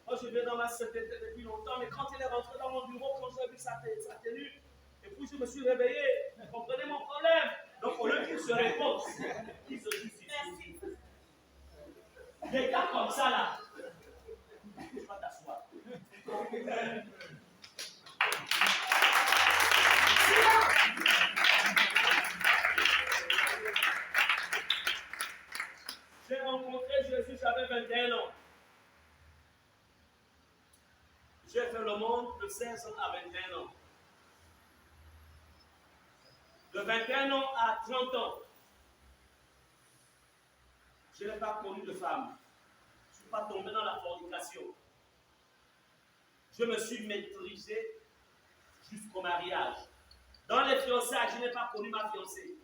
Moi, je viens dans ma société depuis longtemps, mais quand il est rentré dans mon bureau, quand j'ai vu sa tenue, et puis je me suis réveillé, vous comprenez mon problème? Donc, au lieu qu'il se répond, il se justifie. Des gars comme ça, là, tu vas t'asseoir. J'ai fait le monde de 16 ans à 21 ans. De 21 ans à 30 ans, je n'ai pas connu de femme. Je ne suis pas tombé dans la fornication. Je me suis maîtrisé jusqu'au mariage. Dans les fiançailles, je n'ai pas connu ma fiancée.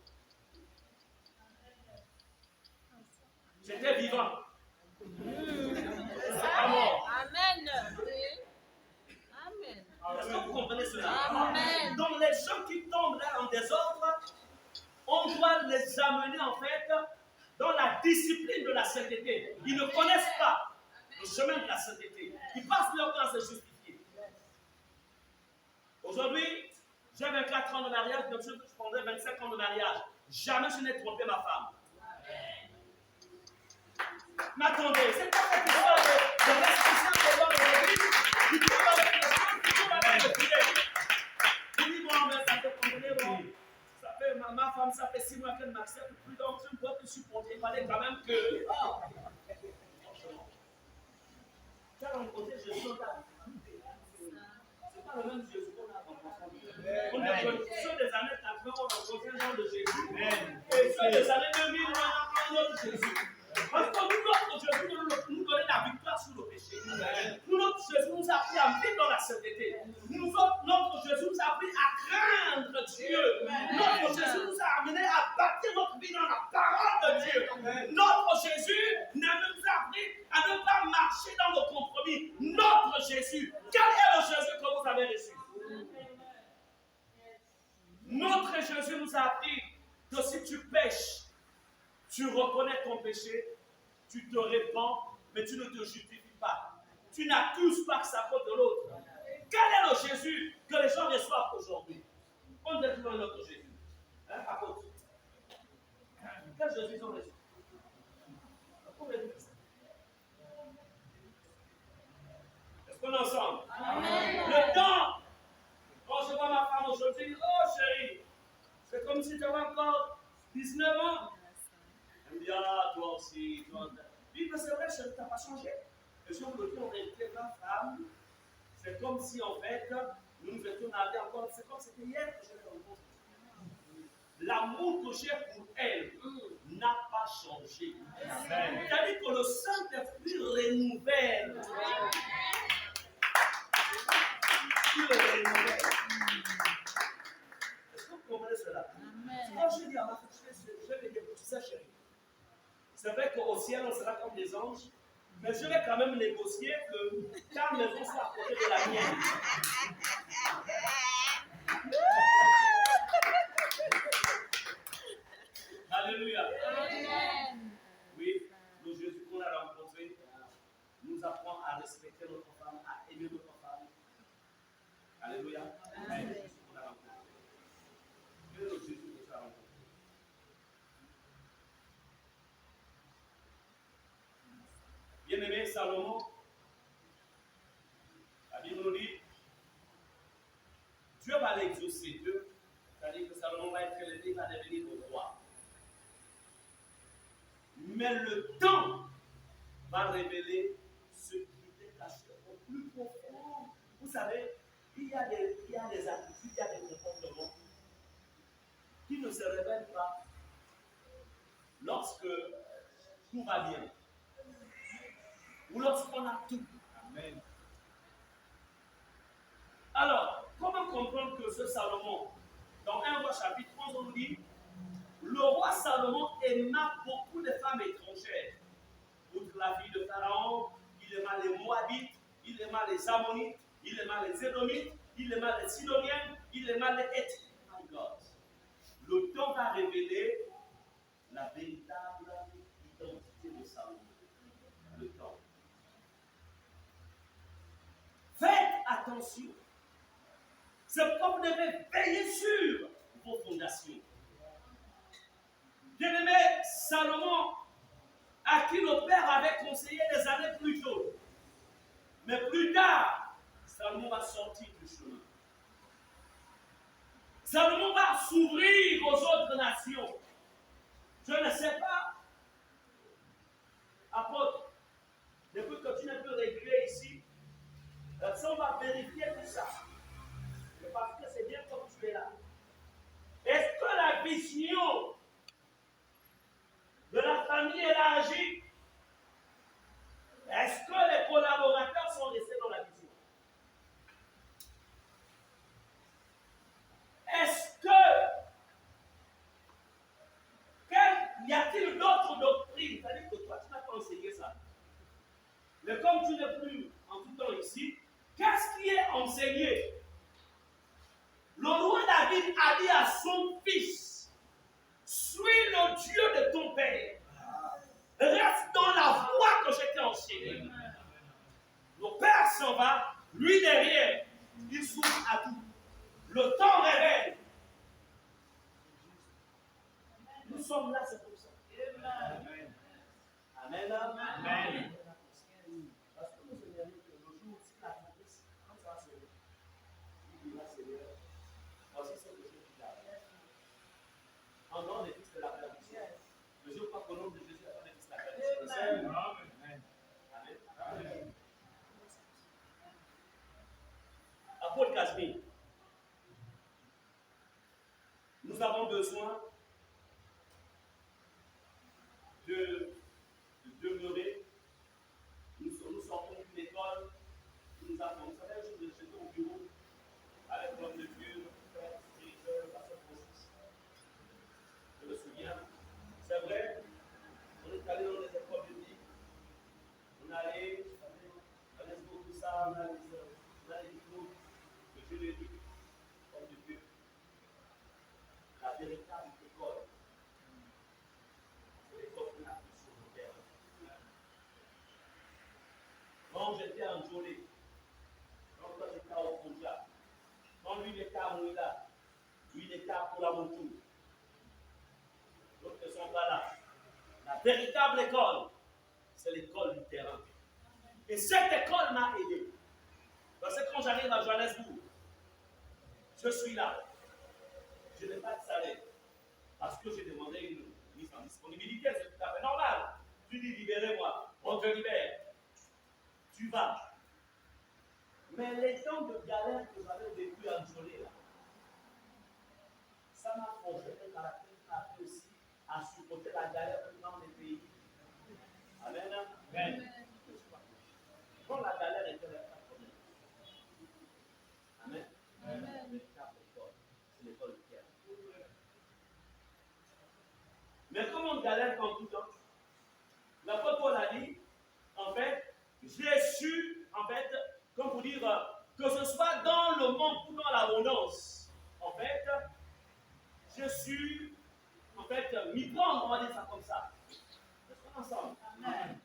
J'étais vivant. C'est pas mort. Amen. Amen. Est-ce que vous comprenez cela? Amen. Donc les gens qui tombent là en désordre, on doit les amener en fait dans la discipline de la sainteté. Ils ne connaissent pas le chemin de la sainteté. Ils passent leur temps à se justifier. Aujourd'hui, j'ai 24 ans de mariage, donc je prendrai 25 ans de mariage. Jamais je n'ai trompé ma femme. Mais attendez, c'est pas cette histoire de responsable de l'homme aujourd'hui qui trouve avec les femmes, qui trouve avec le filet. Il dit, bon, mais ça fait combien, bon, ça fait, ma femme, ça fait 6 mois qu'elle m'accepte, plus donc je ne peux plus supporter. Il fallait quand même que. Oh. Franchement. Tu as rencontré Jésus dans ta vie. C'est pas le même Jésus qu'on a rencontré. On a ceux des années 80, on a rencontré un genre de Jésus. Et ceux des années 2000, on a un autre Jésus. Parce que nous, notre Jésus nous donne la victoire sur le péché. Nous, notre Jésus nous a appris à vivre dans la sainteté. Notre Jésus nous a appris à craindre Dieu. Notre Jésus nous a amené à bâtir notre vie dans la parole de Dieu. Notre Jésus nous a appris à ne pas marcher dans le compromis. Notre Jésus, quel est le Jésus que vous avez reçu? Notre Jésus nous a appris que si tu pêches, tu reconnais ton péché, tu te répands, mais tu ne te justifies pas. Tu n'accuses pas que ça faute de l'autre. Quel est le Jésus que les gens reçoivent aujourd'hui? On est toujours notre Jésus. Hein, apôtre? Quel Jésus ils ont reçu? Est-ce qu'on est ensemble? Amen. Le temps, quand je vois ma femme aujourd'hui, je dis, oh chérie, c'est comme si tu avais encore 19 ans. Elle me dit, ah, toi aussi, toi. Oui, mais c'est vrai, tu n'as pas changé. Et si on me dit, on était ma femme, c'est comme si, en fait, nous nous étions allés encore, c'est comme si c'était hier que je l'ai rencontrée. L'amour que j'ai pour elle n'a pas changé. C'est-à-dire que le Saint-Esprit renouvelle. Il renouvelle. Est-ce que vous comprenez cela? Quand je dis à ma fille, je vais dire, tu sais, chérie, c'est vrai qu'au ciel, on sera comme des anges, mais je vais quand même négocier que ta maison soit à côté de la mienne. Alléluia. Amen. Oui, le Jésus qu'on a rencontré nous apprend à respecter notre femme, à aimer notre femme. Alléluia. Amen. Le Jésus qu'on a rencontré. Quel est le Jésus que tu as rencontré? Bien-aimé Salomon, la Bible nous dit, Dieu va l'exaucer. Dieu, c'est-à-dire que Salomon va être élevé, il va devenir le roi. Mais le temps va révéler ce qui était caché au plus profond. Vous savez, il y a des attitudes, il y a des comportements qui ne se révèlent pas lorsque tout va bien. Ou lorsqu'on a tout. Amen. Alors, comment comprendre que ce Salomon, dans 1 roi chapitre 11, on nous dit, le roi Salomon aima beaucoup de femmes étrangères. Outre la fille de Pharaon, il aima les Moabites, il aima les Ammonites, il aima les Édomites, il aima les Sidoniennes, il aima les Héthites. My God. Le temps va révéler la véritable identité de Salomon. Le temps. Faites attention. C'est pourquoi vous devez veiller sur vos fondations. Bien-aimé Salomon, à qui le Père avait conseillé des années plus tôt. Mais plus tard, Salomon va sortir du chemin. Salomon va s'ouvrir aux autres nations. Je ne sais pas, apôtre, depuis que tu n'es plus régulier ici, si on va vérifier tout ça. Parce que c'est bien comme tu es là. Est-ce que la vision de la famille élargie, est-ce que les collaborateurs sont restés dans la vision? Est-ce que y a-t-il d'autres doctrines? C'est-à-dire que toi, tu n'as pas enseigné ça. Mais comme tu n'es plus en tout temps ici, qu'est-ce qui est enseigné? Le roi David a dit à son fils, suis le Dieu de ton père. Reste dans la voie que je t'ai enseignée. Le père s'en va, lui derrière, il s'ouvre à tout. Le temps révèle. Nous sommes là, c'est pour ça. Amen. Amen. Amen. Parce que nous savons que le jour où la promesse, quand ça va se lever, il dira Seigneur, voici ce que je suis là. En nom des fils de la perdition. Le jour où au nom de Jésus, la fils de la perdition. Amen. Amen. Apôtre Casimir, nous avons besoin de demeurer. Nous sortons d'une école, nous avons, vous savez, j'étais au bureau avec l'homme de Dieu, le père, directeur, le pasteur Francis. Je me souviens, c'est vrai, on est allé dans les écoles bibliques, on allait, on laisse beaucoup ça, on a les diplômes que je l'ai dit, comme de Dieu. La véritable école, c'est l'école de la plus sur le terrain. Quand j'étais en Jolé, quand j'étais au Konja, quand lui il était à Mouila, lui il était à Kolamotou, d'autres ne sont pas là. La véritable école, c'est l'école du terrain. Et cette école m'a aidé. Parce que quand j'arrive à Johannesburg, je suis là. Je n'ai pas de salaire. Parce que j'ai demandé une mise en disponibilité, c'est tout à fait normal. Tu dis libérez-moi, on te libère. Tu vas. Mais les temps de galère que j'avais vécu à Jolé, là, ça m'a forgé un caractère qui m'a appris aussi à supporter la galère dans les pays. Amen. Amen. Quand la galère était là, pas de problème. Amen. Amen. C'est l'école du cœur. Mais comme on galère en tout temps, l'apôtre Paul a dit, en fait, j'ai su, en fait, comme pour dire, que ce soit dans le manque ou dans l'abondance, en fait, je suis, en fait, m'y prendre, on va dire ça comme ça. Restons ensemble. Amen.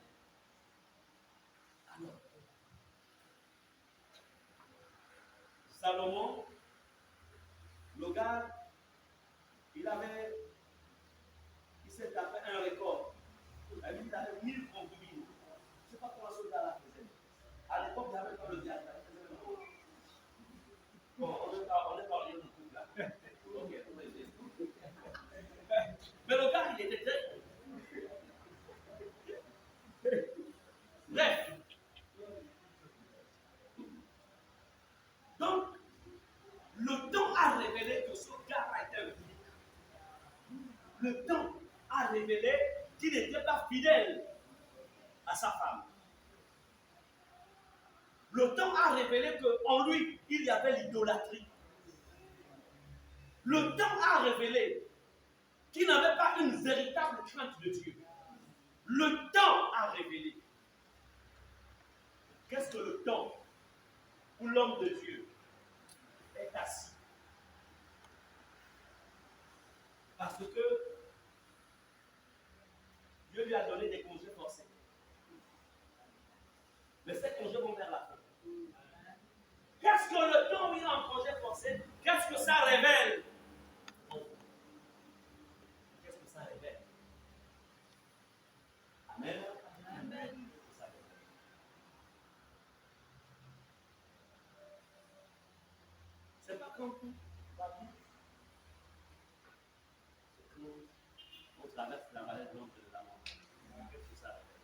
Alors, Salomon, le gars, il s'est tapé un record. Il avait 1000 concubines. Je ne sais pas comment ce gars-là faisait. À l'époque, il n'y avait pas le diable. Bon, on est parlé de couple là. Ok, mais le gars, il était très. Bref. Donc, le temps a révélé que ce gars était un fidèle. Le temps a révélé qu'il n'était pas fidèle à sa femme. Le temps a révélé qu'en lui, il y avait l'idolâtrie. Le temps a révélé qu'il n'avait pas une véritable crainte de Dieu. Le temps a révélé. Qu'est-ce que le temps où l'homme de Dieu est assis? Parce que Dieu lui a donné des congés forcés. Mais ces congés vont vers la fin. Qu'est-ce que le temps où il est en congé forcé, qu'est-ce que ça révèle? Qu'est-ce que ça révèle? Amen. Amen. C'est pas comme tout. C'est comme on traverse la vallée de l'ombre de la mort. Qu'est-ce que ça révèle?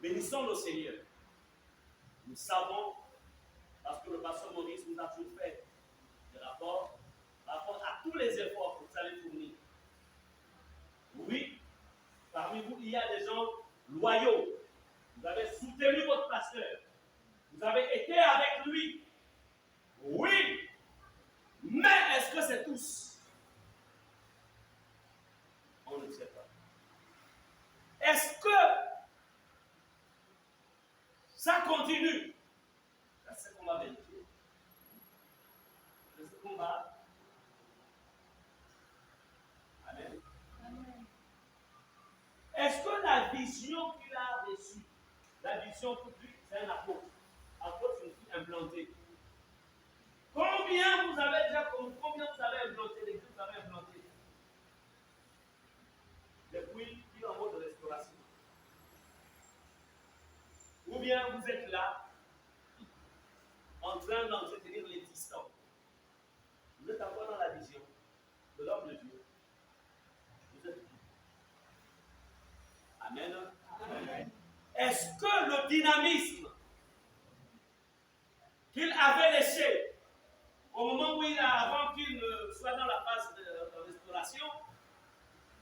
Bénissons le Seigneur. Nous savons, parce que le pasteur Maurice nous a toujours fait des rapports par rapport à tous les efforts que vous allez fournir. Oui, parmi vous, il y a des gens loyaux. Vous avez soutenu votre pasteur. Vous avez été avec lui. Oui, mais est-ce que c'est tous? On ne sait pas. Est-ce que ça continue? C'est ce qu'on va vérifier. C'est ce qu'on va. Amen. Est-ce que la vision qu'il a reçue, la vision pour lui, c'est un apôtre? Apôtre, c'est une fille implantée. Combien vous avez implanté, les que vous avez implanté depuis qu'il est en mode de restauration? Ou bien vous êtes là, en train d'entretenir l'existant. Vous êtes encore dans la vision de l'homme de Dieu. Vous êtes. Amen. Amen. Est-ce que le dynamisme qu'il avait laissé au moment où avant qu'il soit dans la phase de restauration,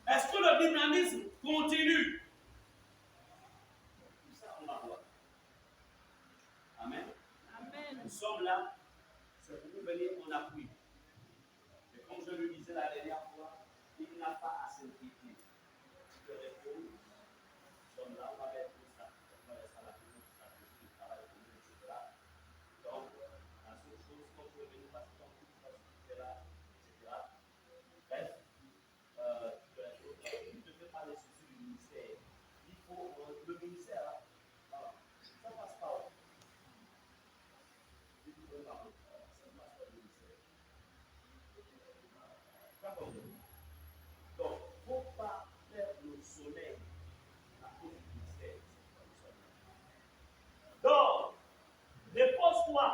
est-ce que le dynamisme continue? Tout ça, on va voir. Amen. Amen. Nous sommes là, c'est pour vous venir en appui. Et comme je le disais la dernière fois, il n'a pas à s'inquiéter. Je réponds, nous sommes là, on va mettre tout ça. On va rester à la maison, tout ça, tout le travail, etc. Donc, la seule chose, quand vous venez passer ton coup, etc. Bref, il ne fait pas les soucis du ministère. Il faut le ministère, ça ne passe pas. Ça ne passe pas le ministère. Donc, il ne faut pas faire le sommeil à cause du ministère. Donc, dépose-toi.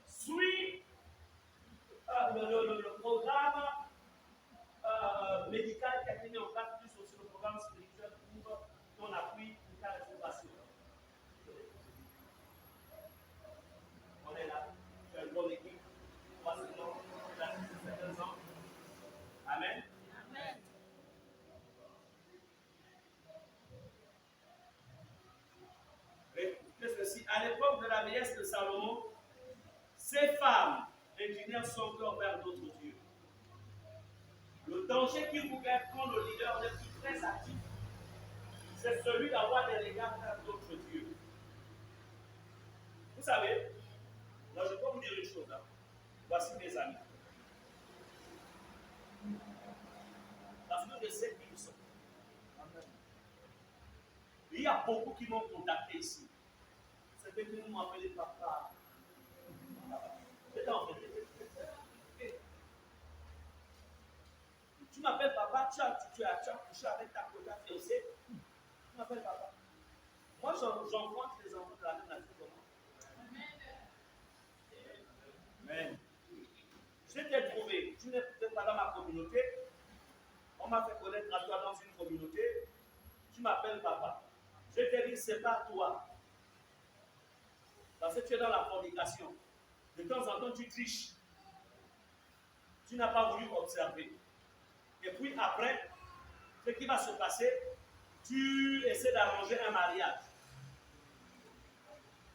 Suis le programme médical qui a été mis en place, plus aussi le programme spirituel pour ton appui pour ta restauration. On est là, tu as une bonne équipe, 3 ans, tu as 17 ans. Amen. Amen. Écoutez ceci, à l'époque de la vieillesse de Salomon, ces femmes inclinèrent son cœur vers d'autres dieux. Le danger qui vous guette quand le leader n'est plus très actif, c'est celui d'avoir des regards vers d'autres dieux. Vous savez, là je peux vous dire une chose. Voici mes amis. Parce que je sais qui ils sont. Il y a beaucoup qui m'ont contacté ici. C'était que vous m'appelez papa. Tu m'appelles papa, tu as couché avec ta fiancée. Tu m'appelles papa. Moi, j'enfante les enfants de la même nature que moi. Amen. Je t'ai trouvé. Tu n'es peut-être pas dans ma communauté. On m'a fait connaître à toi dans une communauté. Tu m'appelles papa. Je t'ai dit, c'est pas toi. Parce que tu es dans la fornication. De temps en temps, tu triches. Tu n'as pas voulu observer. Et puis après, ce qui va se passer, tu essaies d'arranger un mariage.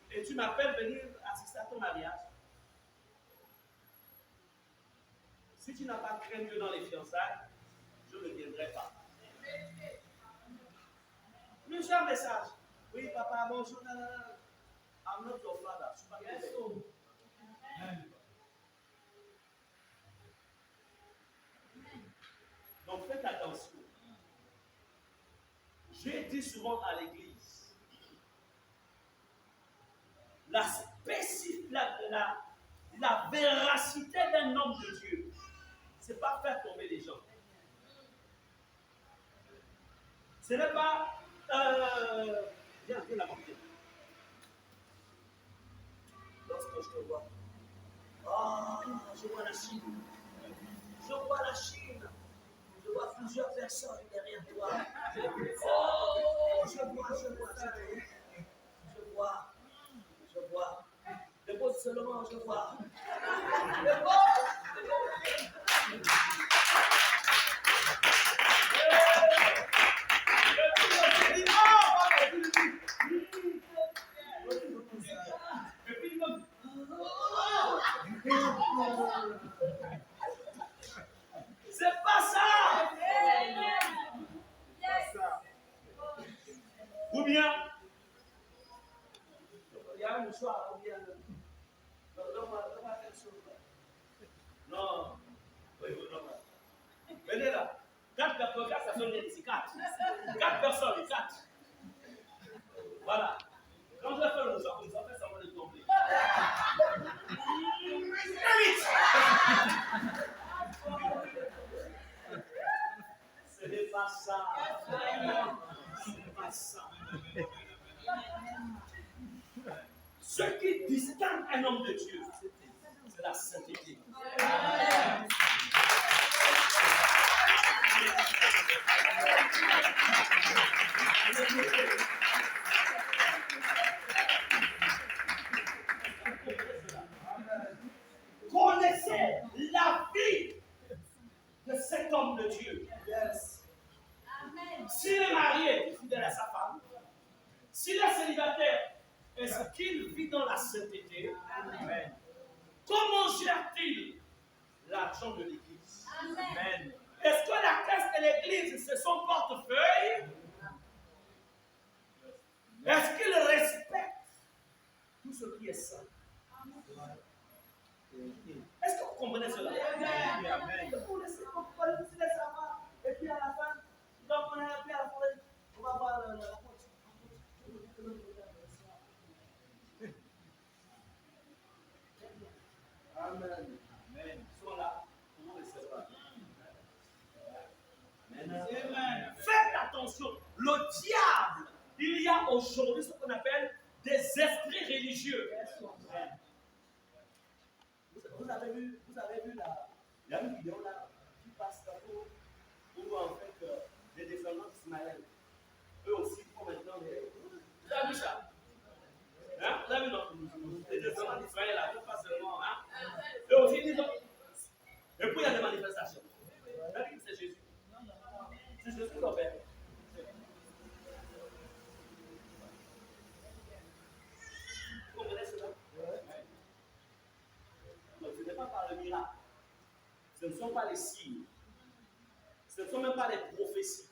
Et tu m'appelles venir assister à ton mariage. Si tu n'as pas craint Dieu dans les fiançailles, je ne viendrai pas. Plusieurs messages. Oui, papa, bonjour. I'm not your father. Je suis pas ton père. Donc faites attention. J'ai dit souvent à l'église, la véracité d'un homme de Dieu, ce n'est pas faire tomber les gens. Ce n'est pas. Viens la montée. Lorsque je te vois, je vois la Chine. Je vois la Chine. Je vois plusieurs personnes derrière toi. Oh, je vois. seulement je vois. C'est pas ça. Ou bien, il y a un choix, ou bien, non. Venez là. 4 personnes, ça sonne ici. 4. 4 personnes, 4. Voilà. Quand je vais faire le choix comme ça, ça va le tomber. Ce n'est pas ça. Ce n'est pas ça. Ce qui distingue un homme de Dieu, c'est la sainteté. Connaissez la vie de cet homme de Dieu. Yes. S'il est marié, il est fidèle à sa femme. S'il est célibataire, est-ce qu'il vit dans la sainteté? Amen. Comment gère-t-il l'argent de l'Église? Amen. Est-ce que la caisse de l'Église, c'est son portefeuille? Est-ce qu'il respecte tout ce qui est saint? Est-ce que vous comprenez cela? Amen. Vous laissez savoir, et puis à la fin, donc on est à la fin, on va voir la porte. Amen. Amen. Ils sont là pour vous laisser savoir. Amen. Faites attention. Le diable, il y a aujourd'hui ce qu'on appelle des esprits religieux. Vous avez vu il y a une vidéo là qui passe tantôt où en fait les descendants d'Ismaël, eux aussi font maintenant les. Vous avez vu ça? Hein? Vous avez vu non? Les descendants d'Israël là, pas seulement. Hein? Eux aussi ils disent. Et puis il y a des manifestations. Vous avez vu que c'est Jésus? C'est Jésus qui l'a fait. Vous comprenez cela? Donc ce n'est pas par le miracle. Ce ne sont pas les signes. Ce ne sont même pas les prophéties.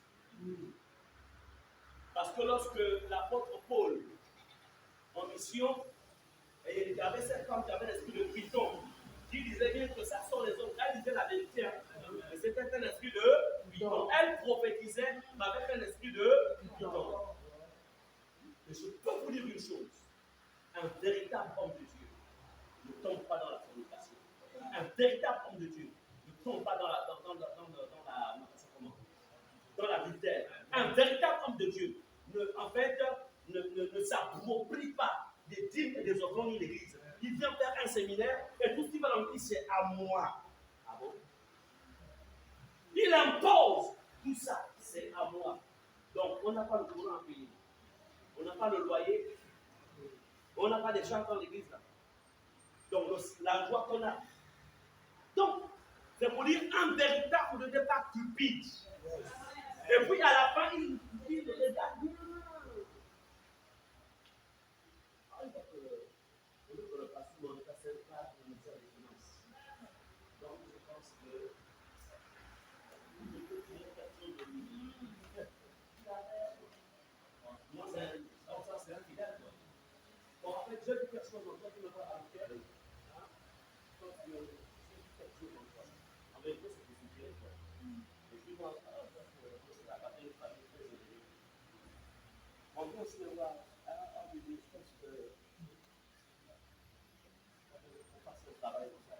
Parce que lorsque l'apôtre Paul, en mission, et il y avait cette femme qui avait l'esprit de Python, qui disait bien que ça sont les hommes. Elle disait la vérité. Mais c'était un esprit de Python. Elle prophétisait avec un esprit de Python. Mais je peux vous dire une chose. Un véritable homme de Dieu ne tombe pas dans la fornication. Un véritable homme de Dieu ne tombe pas dans l'adultère. Un véritable homme de Dieu ne s'approprie pas des dîmes et des offrandes de l'église. Il vient faire un séminaire et tout ce qu'il va leur dire, c'est à moi. Ah bon? Il impose tout ça, c'est à moi. Donc, on n'a pas le courant à payer. On n'a pas le loyer. On n'a pas des gens dans l'église là. Donc, la joie qu'on a. Donc, c'est pour dire un véritable ne départ cupide. Et puis à la fin, il regarde. Donc, je pense que moi, c'est un fidèle. Bon, en fait, j'ai vu quelque chose dans qui me voit à cœur. Quand je suis quelque chose comme ça. En vérité, c'est que je suis directeur. Et puis moi, c'est la bataille de famille très élevée. On peut aussi avoir un bébé, je pense que on passe le travail comme ça.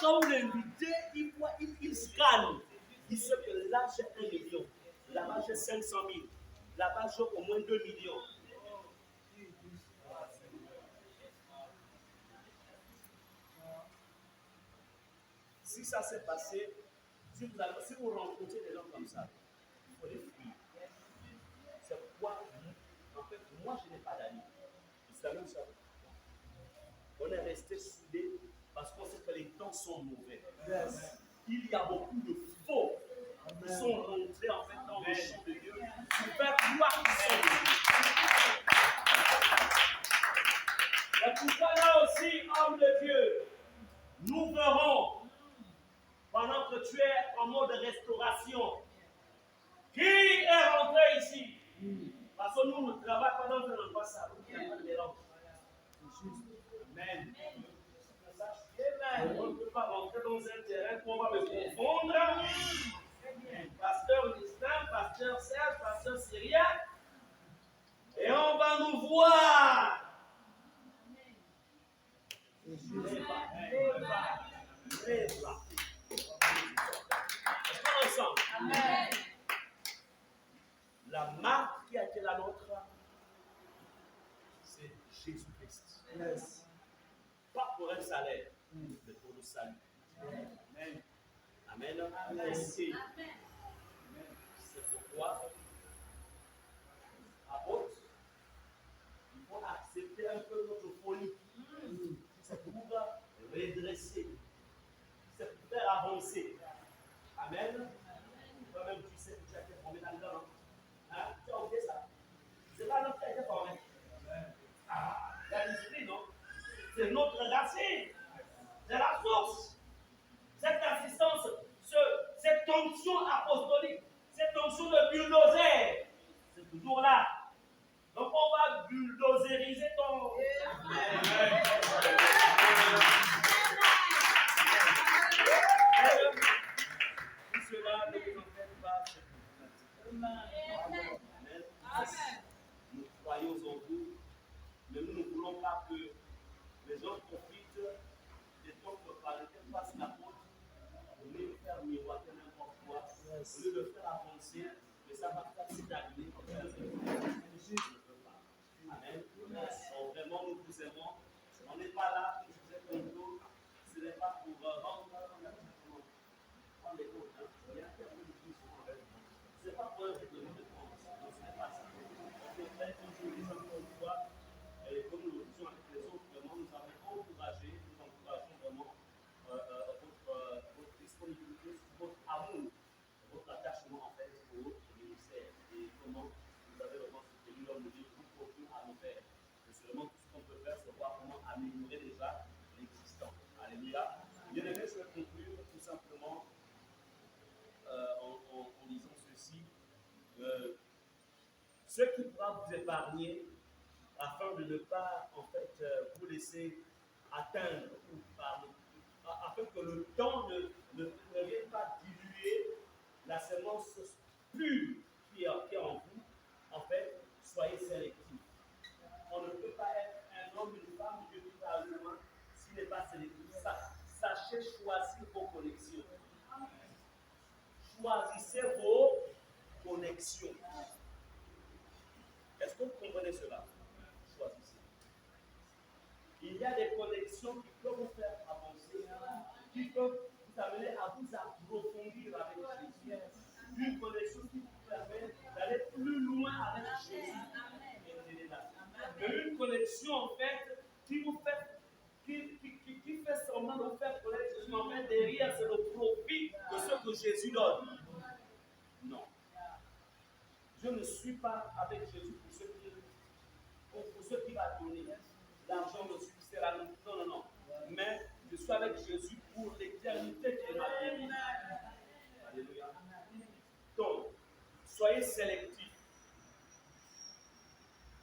Quand vous l'invitez, il scanne. Il sait que là, j'ai 1 million. Là-bas, j'ai 500 000. Là-bas, j'ai au moins 2 millions. ça s'est passé, si vous rencontrez des gens comme ça, il faut les fuir. moi je n'ai pas d'amis. C'est la même chose. On est resté soudés parce qu'on sait que les temps sont mauvais. Yes. Il y a beaucoup de faux qui sont rentrés en fait dans le champ de Dieu pour faire croire qu'ils sont de Dieu. Et pourquoi là aussi, homme de Dieu, nous verrons, pendant que tu es en mode restauration, qui est rentré ici? Parce que nous, ne travaillons pas dans un endroit ça. Il n'y a pas de mélange. Amen. On ne peut pas rentrer dans un terrain qu'on va me confondre. Pasteur Augustin, pasteur Serge, pasteur Syriac. Et on va nous voir. Ensemble. Amen. La marque qui a été la nôtre, c'est Jésus-Christ. Yes. Pas pour un salaire, mais pour le salut. Amen. Amen. Amen. C'est pourquoi, apôtre, il faut accepter un peu notre folie. C'est pour redresser. C'est pour faire avancer. Amen. Toi-même, tu sais que tu as été formé là-dedans. Hein? Tu as oublié ça. C'est pas notre qui a été formé. Ah, la discipline, non? C'est notre racine. C'est la source. Cette assistance, cette onction apostolique, cette onction de bulldozer, c'est toujours là. Donc on va bulldozeriser ton. Tout cela ne vous en faites pas. Amen. Nous croyons en vous, mais nous ne voulons pas que les gens profitent des temps que par lesquels passe la faute, au lieu de faire miroiter n'importe quoi, au lieu de faire avancer, mais ça va faire stagner. Amen. Donc vraiment, nous vous aimons. On n'est pas là pour vous être complot. Ce n'est pas pour rendre les autres. Ce n'est pas pour un règlement de compte. Ce n'est pas ça. On peut faire toujours les gens qu'on voit. Et comme nous le faisons avec les autres, vraiment, nous avons encouragé, nous encourageons vraiment votre disponibilité, votre amour, votre attachement en fait au ministère. Et comment vous avez vraiment soutenu l'homme de Dieu pour à nous faire. Et c'est vraiment tout ce qu'on peut faire, c'est voir comment améliorer déjà l'existant. Alléluia. Bien aimé, je vais conclure tout simplement en disant ceci. Ce qui pourra vous épargner afin de ne pas en fait vous laisser atteindre ou afin que le temps ne vienne pas diluer la semence pure qui est en vous. En fait, soyez sélectifs. On ne peut pas être un homme, une femme, Dieu qui va loin s'il n'est pas sélectif. Sachez choisir vos connexions. Choisissez vos connexions. Est-ce que vous comprenez cela? Choisissez. Il y a des connexions qui peuvent vous faire avancer, qui peuvent vous amener à vous approfondir avec Jésus. Une connexion qui vous permet d'aller plus loin avec Jésus. Mais une connexion en fait qui vous fait, qui fait semblant de faire connaître Jésus, en fait derrière c'est le profit de ce que Jésus donne. Non. Je ne suis pas avec Jésus pour ce qu'il va donner. L'argent me suffira. Non, non, non. Mais je suis avec Jésus pour l'éternité qui est ma vie. Alléluia. Donc, soyez sélectifs.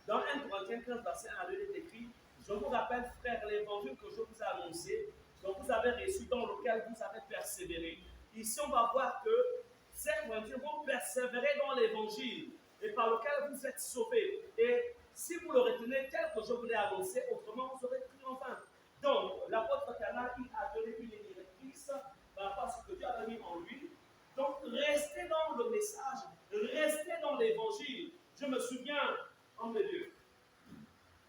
Dans 1 Corinthiens 15, verset 1 à 2, il est écrit: je vous rappelle, frères, l'évangile que je vous ai annoncé, que vous avez reçu, dans lequel vous avez persévéré. Ici, on va voir que ces Corinthiens vont persévérer dans l'évangile et par lequel vous êtes sauvés. Et si vous le retenez tel que je vous l'ai annoncé, autrement vous aurez pris en vain. Donc, l'apôtre Cana, il a donné une directrice par rapport à ce que Dieu a mis en lui. Donc, restez dans le message, restez dans l'évangile. Je me souviens, homme de Dieu,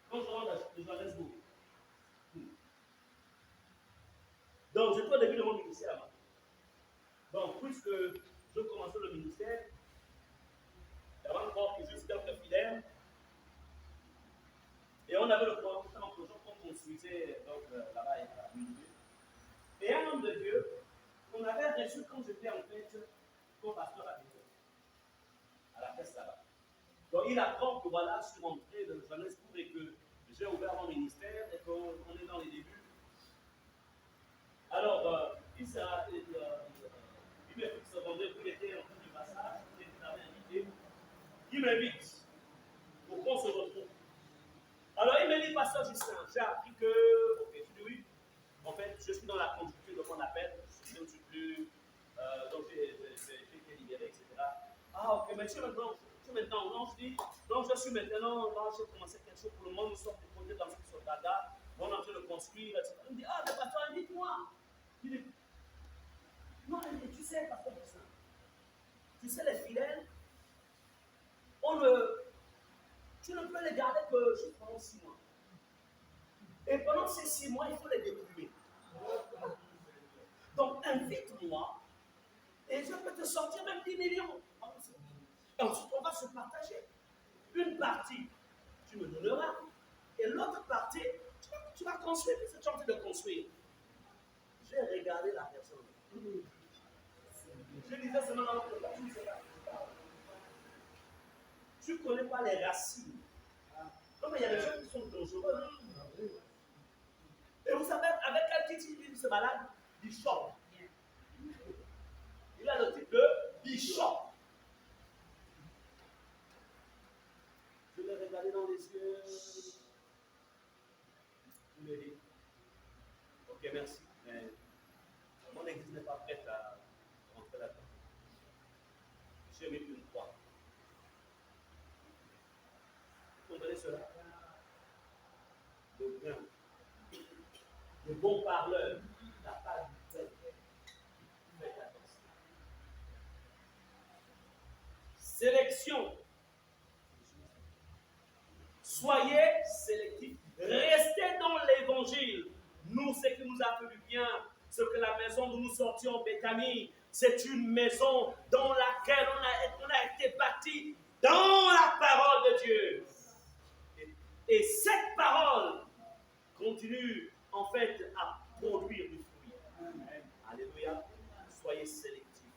quand je rentre de Johannesburg. Donc, j'étais au début de mon ministère là-bas. Donc, puisque je commençais le ministère, il y avait encore juste quelques fidèles. diffusé donc, là-bas à minuit. Et un homme de Dieu, on avait reçu quand j'étais en fait comme pasteur à la fête là-bas. Donc il apprend que voilà, je suis rentré de Johannesburg et que j'ai ouvert mon ministère et qu'on est dans les débuts. Alors, il me fixe rendez-vous, il était en train du passage, il m'avait invité. Il m'invite pour qu'on se retrouve. Alors il me dit, pasteur Justin, j'ai appris que, ok, tu dis oui, en fait, je suis dans la conduite de mon appel, je ne suis plus, donc j'ai été libéré, etc. Ah ok, mais tu es maintenant, non, je dis, non, je suis maintenant, là, j'ai commencé quelque chose pour le monde, nous sommes déposés dans ce sur Dada, on est en train de construire, etc. Il me dit, ah, mais pasteur, invite-moi. Il dit, non, mais tu sais, pasteur Justin, tu sais, les fidèles, tu ne peux les garder que juste pendant 6 mois. Et pendant ces 6 mois, il faut les dépouiller. Donc, invite-moi et je peux te sortir même 10 millions. Et ensuite, on va se partager. Une partie, tu me donneras. Et l'autre partie, tu vas construire. Tu es en train de construire. J'ai regardé la personne. Je disais seulement dans l'autre partie, tu ne connais pas les racines. Non, mais il y a des gens qui sont dangereux. Et vous savez, avec quel titre il se balade? Bishop. Il a le titre de Bishop. Je l'ai regardé dans les yeux. Il me dit, ok, merci, mais mon église n'est pas prête à rentrer là-dedans. J'ai mis une croix. Vous comprenez cela? Le bien, le bon parleur n'a pas du fait. Faites attention. Sélection. Soyez sélectifs. Restez dans l'évangile. Nous, ce qui nous a fait du bien, ce que la maison d'où nous sortions, Béthanie, c'est une maison dans laquelle on a été bâti dans la parole de Dieu. Et cette parole continue en fait à produire du fruit. Alléluia. Soyez sélectifs.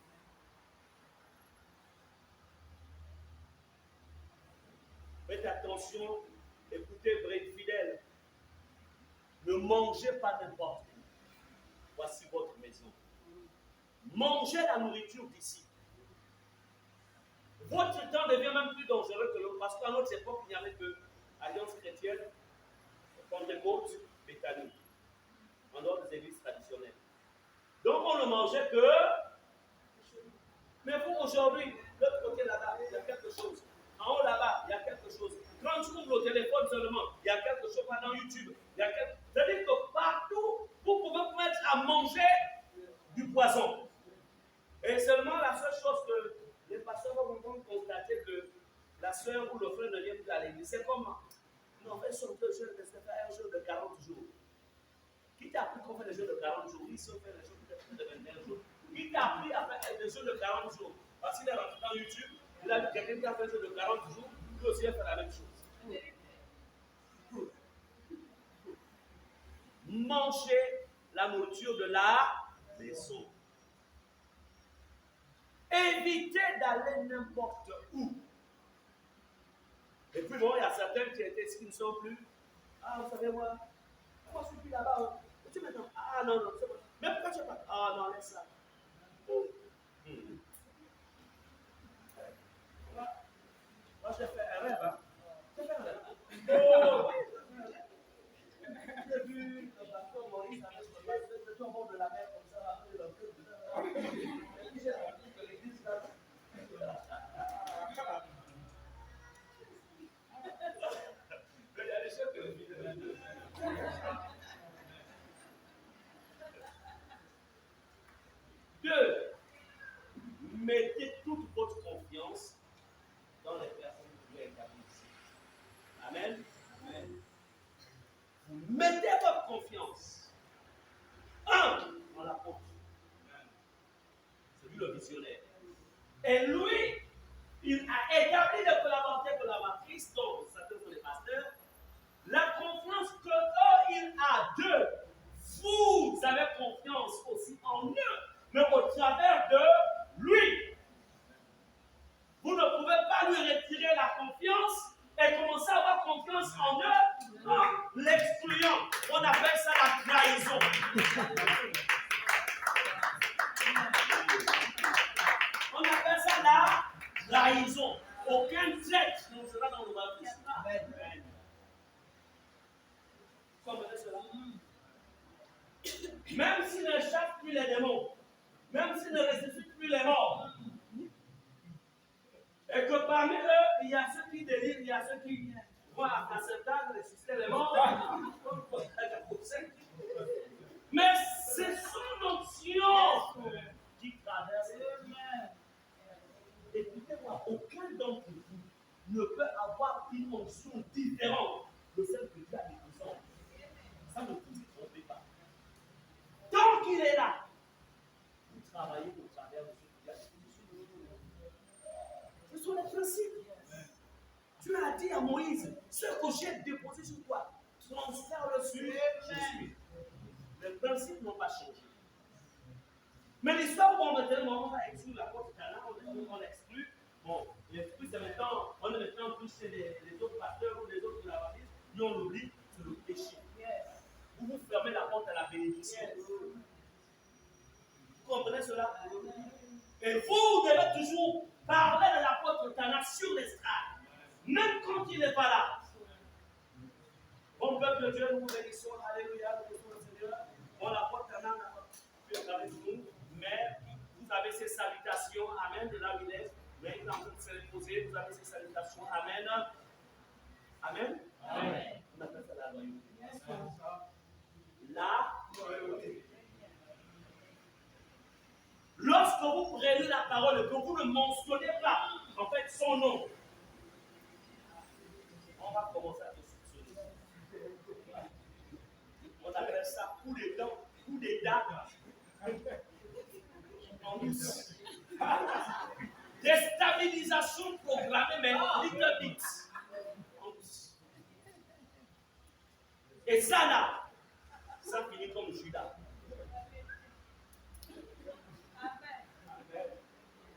Faites attention, écoutez, vrai fidèle. Ne mangez pas n'importe où. Voici votre maison. Mangez la nourriture d'ici. Votre temps devient même plus dangereux que l'autre, parce qu'à notre époque, il n'y avait que Alliance chrétienne, Pentecôte, Béthanie, en dehors des églises traditionnelles. Donc on ne mangeait que. Mais vous, aujourd'hui, de l'autre côté là-bas, il y a quelque chose. En haut là-bas, il y a quelque chose. Quand tu ouvres le téléphone seulement, il y a quelque chose. Pas dans YouTube, il y a quelque chose. C'est-à-dire que partout, vous pouvez vous mettre à manger du poison. Et seulement la seule chose que les pasteurs vont constater que la soeur ou le frère ne vient plus à l'église. C'est comment? Non, fait son jeûne, c'est faire un jeûne de 40 jours. Qui t'a appris qu'on fait des jeûnes de 40 jours? Ici, on fait des jeûnes de 21 jours. Qui t'a appris à faire des jeûnes de 40 jours? Parce qu'il est rentré dans YouTube, il a vu quelqu'un qui a fait un jeûne de 40 jours, lui aussi a fait la même chose. Mangez la nourriture de la maison. Évitez d'aller n'importe où. Et puis bon, il y a certains qui ne sont plus. Ah, vous savez moi je suis plus là-bas. Tu maintenant. Ah non, c'est bon. Mais pourquoi tu n'es pas? Ah non, laisse ça. Moi, j'ai fait un rêve. Hein. J'ai fait un rêve. Oh, oui. J'ai vu le pasteur Maurice avec le tombeau de la mer comme ça, après le club de ça. Et puis j'ai appris que l'église là. Il y a des choses que le fils de Dieu. Deux, mettez toute votre confiance dans les personnes que Dieu a établies ici. Amen. Amen. Vous mettez votre confiance. Dans l'apôtre. C'est lui le visionnaire. Et lui, il a établi des collaborateurs et collaboratrices, dont certains sont les pasteurs. La confiance que eux, il a vous avez confiance aussi en eux, mais au travers de lui. Vous ne pouvez pas lui retirer la confiance et commencer à avoir confiance en eux en l'excluant. On appelle ça la trahison. On appelle ça la trahison. Aucun traître ne sera dans le baptême. Amen. Comprenez cela? Même s'il ne chasse plus les démons, même s'il ne ressuscite plus les morts, et que parmi eux, il y a ceux qui délirent, il y a ceux qui vont à cet âge ressusciter les morts. Mais c'est son onction qui traverse les mains. Écoutez-moi, aucun d'entre vous ne peut avoir une onction différente de celle que Dieu a déposée. Ça ne vous trompez pas. Tant qu'il est là, vous travaillez au travers de ce qu'il a déposé. Ce sont les principes. Dieu a dit à Moïse, ce que j'ai déposé sur toi, transfère-le sur Jésus. Les principes n'ont pas changé. Mais l'histoire où on va exclure la porte Canaan, on l'exclut. Bon, l'exclut, c'est maintenant, on est maintenant plus chez les autres pasteurs ou les autres de la baptiste, et on l'oublie, c'est le péché. Vous vous fermez la porte à la bénédiction. Vous comprenez cela? Et vous devez toujours parler de l'apôtre Canaan sur l'estrade, même quand il n'est pas là. Bon peuple de Dieu, nous vous bénissons. Alléluia, nous bénissons le Seigneur. Bon, l'apôtre Canaan n'a pas pu être avec nous, mais vous avez ces salutations. Amen, de là où il est. Mais il est en train de se reposer. Vous avez ces salutations. Amen. Amen. Amen. On appelle ça la loyauté. La loyauté. Lorsque vous prenez la parole et que vous ne mentionnez pas, en fait, son nom, on va commencer à te soupçonner. On appelle ça coup de dents, coup de dague. En douce. Déstabilisation programmée, mais little bit. En douce. Et ça là, ça finit comme Judas.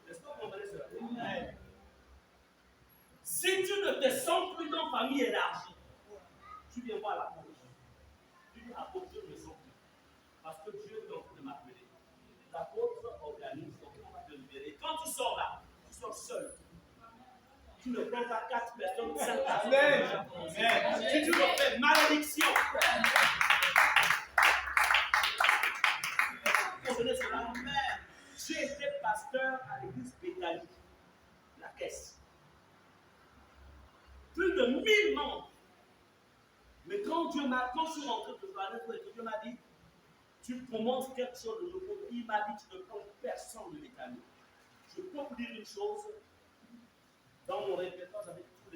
Est-ce que vous comprenez cela? Si tu ne te sens plus dans famille élargie, tu viens voir l'apôtre. Tu dis apôtre, je ne me sens plus. Parce que Dieu est en train de m'appeler. L'apôtre organise, donc on va te libérer. Quand tu sors là, tu sors seul. Tu ne prends pas 4 personnes, 5 personnes. Si tu le fais, malédiction. Vous comprenez cela? J'ai été pasteur à l'église Béthanie, la caisse. Plus de 1000 membres. Mais quand je suis rentré de parler, Dieu m'a dit, tu commences quelque chose de nouveau. Il m'a dit, tu ne prends personne de Béthanie. Je peux vous dire une chose. Dans mon répertoire, j'avais tous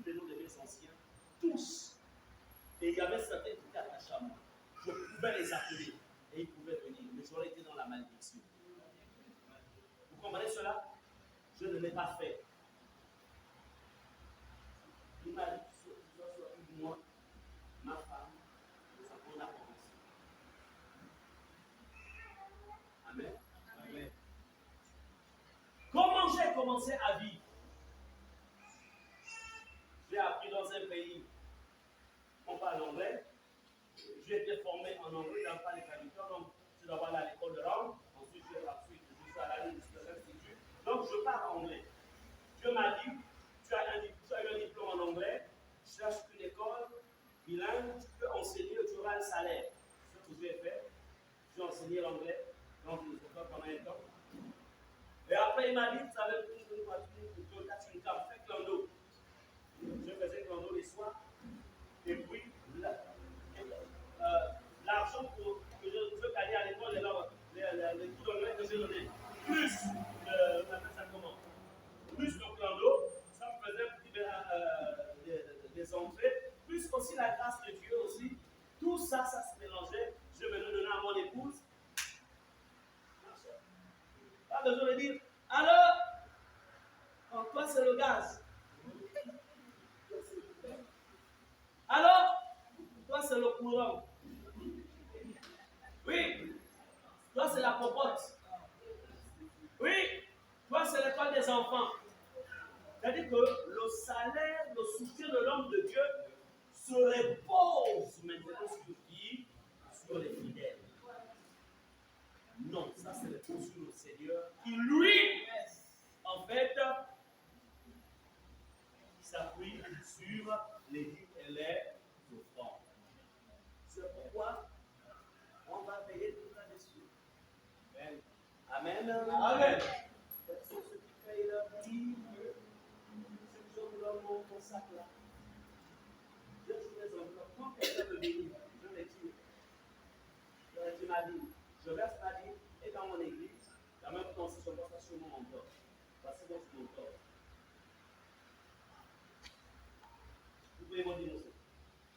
les noms des mes anciens. Tous. Et il y avait certains qui étaient attachés à moi. Je pouvais les appeler. Et ils pouvaient venir. Mais j'aurais été dans la malédiction. Vous comprenez cela? Je ne l'ai pas fait. Il m'a dit, tu dois sortir de moi, ma femme, ça prend la commencé. Amen. Amen. Comment j'ai commencé à vivre? J'ai appris dans un pays, on parle anglais. J'ai été formé en anglais dans pas les traducteurs, donc je dois aller à l'école de langue. Ensuite, je suis allé à l'Institut. Donc, je parle anglais. Dieu m'a dit, tu as eu un diplôme en anglais, cherche une école bilingue, tu peux enseigner, tu auras un salaire. C'est ce que j'ai fait. J'ai enseigné l'anglais dans une école pendant un temps. Et après, il m'a dit, tu savais, une voiture, une carte, fais clando. Je faisais clando les soirs. Et puis, l'argent que je veux gagner à l'école, les cours d'anglais que j'ai donnés, plus plus le clando, ça me faisait des entrées, plus aussi la grâce de Dieu aussi. Tout ça, ça se mélangeait. Je venais donner à mon épouse. Pas besoin de dire, alors, toi c'est le gaz. Alors, toi c'est le courant. Toi, c'est la popote. Oui, toi, c'est l'école des enfants. C'est-à-dire que le salaire, le soutien de l'homme de Dieu se repose maintenant sur qui? Sur les fidèles. Non, ça se repose sur le Seigneur qui, lui, en fait, s'appuie sur les dîmes et les offrandes. C'est pourquoi on va payer tout là-dessus. Amen. Amen. Ceux qui payent leur dîme, ceux qui ont leur nom au sac là. Je suis les enveloppes. Quand quelqu'un me bénit, je me tire. Je retire ma dîme. Je verse ma dîme et dans mon église, en même temps, si je vois ça sur mon enveloppe, voici mon enveloppe. Vous pouvez me dire aussi.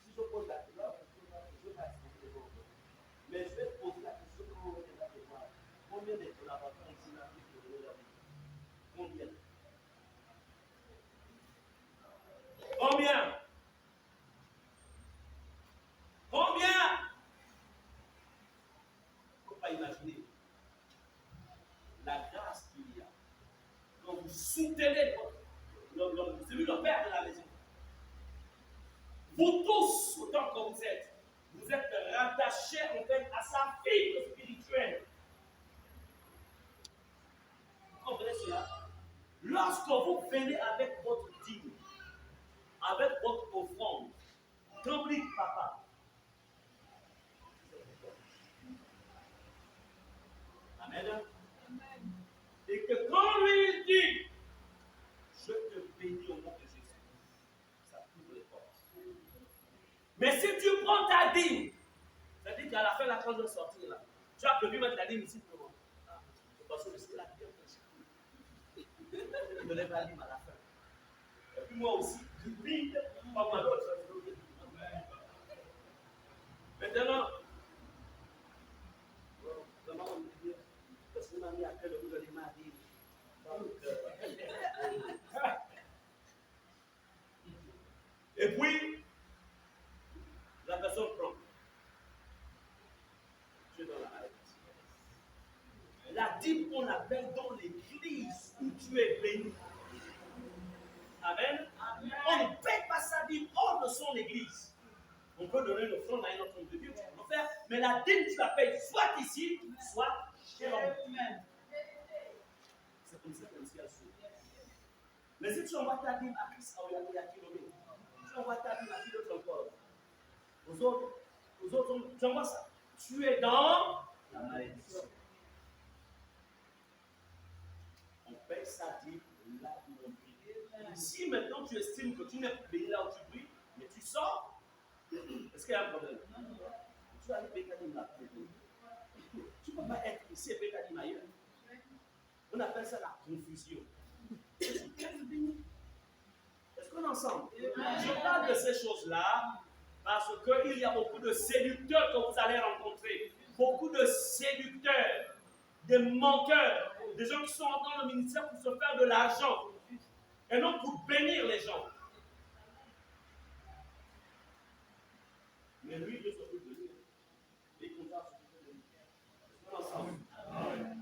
Si je pose la question, je vais accepter mon enveloppe. Mais je vais poser la question quand on va voir. Combien de collaborateurs ici là qui peuvent donner leur vie? Combien? Combien? Combien? Il ne faut pas imaginer la grâce qu'il y a quand vous soutenez celui le père de la maison. Vous tous, autant que vous êtes rattachés en fait à sa fibre spirituelle. Vous comprenez cela? Lorsque vous venez avec votre dîme, avec votre offrande, complique papa. Amen. Et que quand lui il dit, je te bénis au nom de Jésus, ça ouvre les portes. Mais si tu prends ta dîme, c'est-à-dire qu'à la fin, la chose de sortir là, tu as prévu mettre la dîme ici pour moi. Parce que c'est la dîme que je me lève la dîme à la fin. Et puis moi aussi, je vide pas moi l'autre. Maintenant, comment on dit, parce que m'a mis après le bout de ma dîme. Et puis, la personne prend. Tu es dans la maladie. La dîme qu'on appelle dans l'église où tu es béni. Amen. Amen. On ne paie pas sa dîme hors de son église. On peut donner une offrande à une autre de Dieu, tu peux le faire, mais la dîme, tu la payes soit ici, soit chez l'homme. C'est comme ça qu'on s'y assure. Mais si tu envoies ta dîme à Christ, tu envoies ta dîme à qui d'autre encore? Aux autres, tu envoies ça. Tu es dans la malédiction. On paye sa dîme là où on prie. Si maintenant tu estimes que tu n'es plus béni là où tu pries, mais tu sors, est-ce qu'il y a un problème? Tu vas aller payer ta dîme là. Tu ne peux pas être ici et payer ta dîme ailleurs. On appelle ça la confusion. Est-ce qu'on est ensemble? Je parle de ces choses-là parce qu'il y a beaucoup de séducteurs que vous allez rencontrer. Beaucoup de séducteurs, des menteurs, des gens qui sont dans le ministère pour se faire de l'argent et non pour bénir les gens. Mais lui, Dieu s'occupe de lui. Et il comptera s'occuper de lui. Est-ce qu'on est ensemble?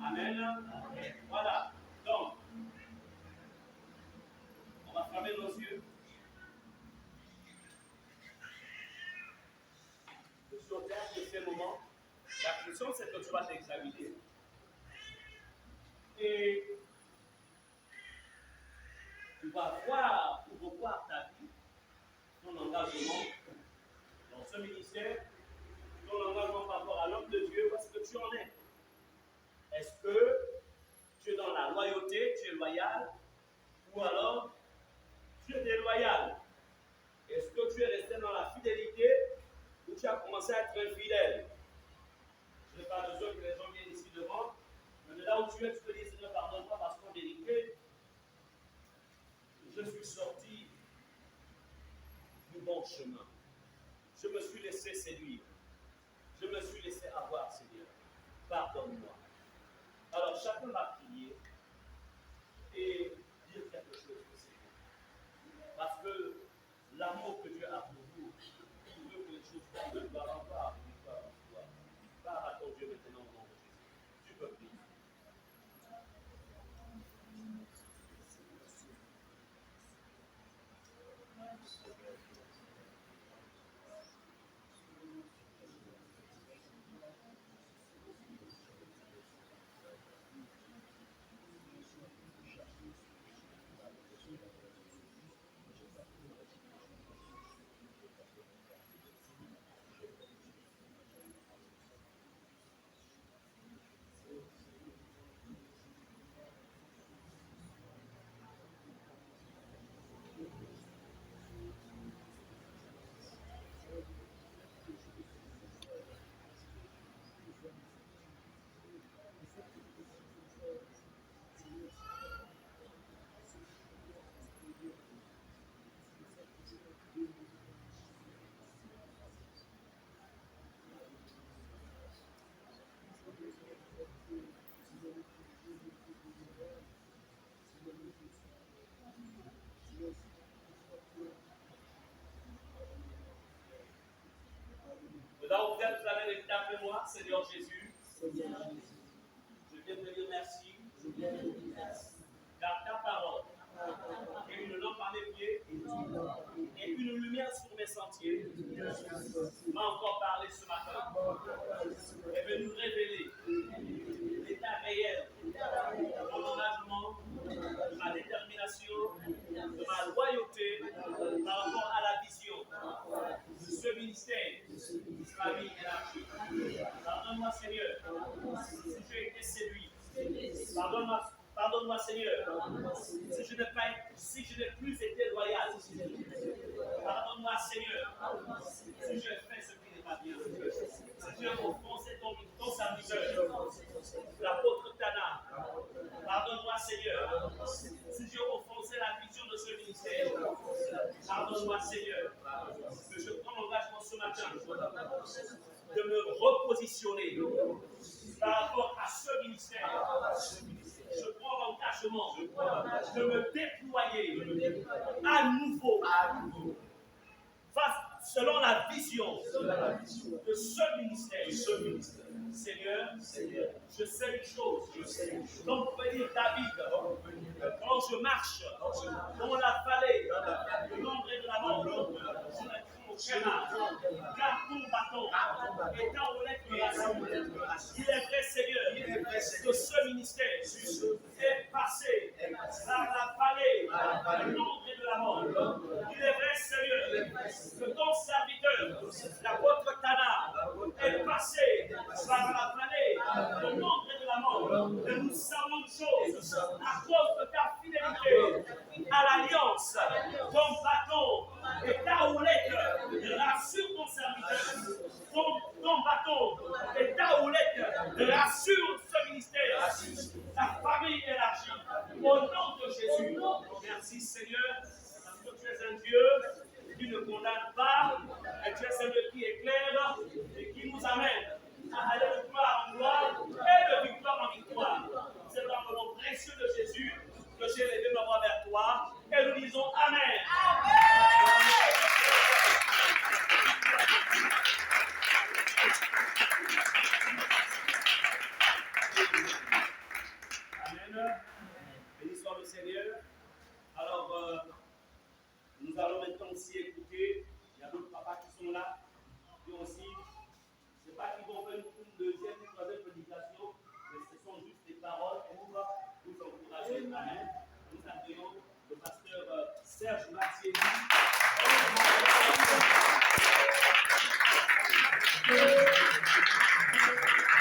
Amen. Voilà. Donc, on va fermer nos yeux. Je suis au terme de ces moments. La question, c'est que tu vas t'examiner. Et tu vas voir ou revoir ta vie, ton engagement dans ce ministère, ton engagement par rapport à l'homme de Dieu, où est-ce que tu en es? Est-ce que tu es dans la loyauté, tu es loyal, ou alors tu es déloyal? Est-ce que tu es resté dans la fidélité ou tu as commencé à être infidèle? Je n'ai pas besoin que les gens viennent ici devant, mais de là où tu es, tu peux dire Seigneur, pardonne-moi parce qu'en vérité, je suis sorti du bon chemin. Je me suis laissé séduire. Je me suis laissé avoir, Seigneur. Pardonne-moi. Alors chacun va prier et dire quelque chose au Seigneur. Parce que l'amour que Dieu a pour vous, il veut que les choses de gloire en gloire, par à ton Dieu maintenant au nom de Jésus. Jésus, je viens te dire merci, car ta parole est une lampe à mes pieds et une lumière sur mes sentiers. M'a encore parlé ce matin. Elle veut nous révéler l'état réel de mon engagement, de ma détermination, de ma loyauté par rapport à la vision de ce ministère, famille élargie. Pardonne-moi, Seigneur, si j'ai été séduit. Pardonne-moi, Seigneur, si je n'ai plus été loyal. Pardonne-moi, Seigneur, si j'ai fait ce qui n'est pas bien. Si j'ai offensé ton serviteur, l'apôtre Tana. Pardonne-moi, Seigneur, si j'ai offensé la vision de ce ministère. Pardonne-moi, Seigneur, que je prends l'engagement ce matin de me repositionner par rapport à ce ministère. Je prends l'engagement de me déployer à nouveau selon la vision de ce ministère. Seigneur, je sais une chose. Comme pouvait dire David, quand je marche dans la vallée de l'ombre et de la mort, je ne crie aucun mal, car ton bâton et ta houlette me rassurent. Il est vrai, Seigneur, que ce ministère est passé par la vallée de l'ombre et de la mort. Il est vrai, Seigneur, que ton serviteur, l'apôtre Tana, est passé par la vallée de l'ombre et de la mort. Et nous savons une chose, à cause de ta fidélité à l'alliance, ton bâton et ta houlette rassure ton serviteur. Ton bâton et ta houlette rassure ce ministère, la famille élargie. Au nom de Jésus, merci Seigneur, parce que tu es un Dieu qui ne condamne pas, et tu es un Dieu qui éclaire et qui nous amène à aller de gloire en gloire et de victoire en victoire. C'est dans le nom précieux de Jésus que j'ai levé ma voix vers toi et nous disons Amen. Amen. Béni soit le Seigneur. Alors, nous allons maintenant aussi écouter. Il y a d'autres papas qui sont là, qui ont aussi, je ne sais pas, qui vont faire une deuxième, une troisième prédication.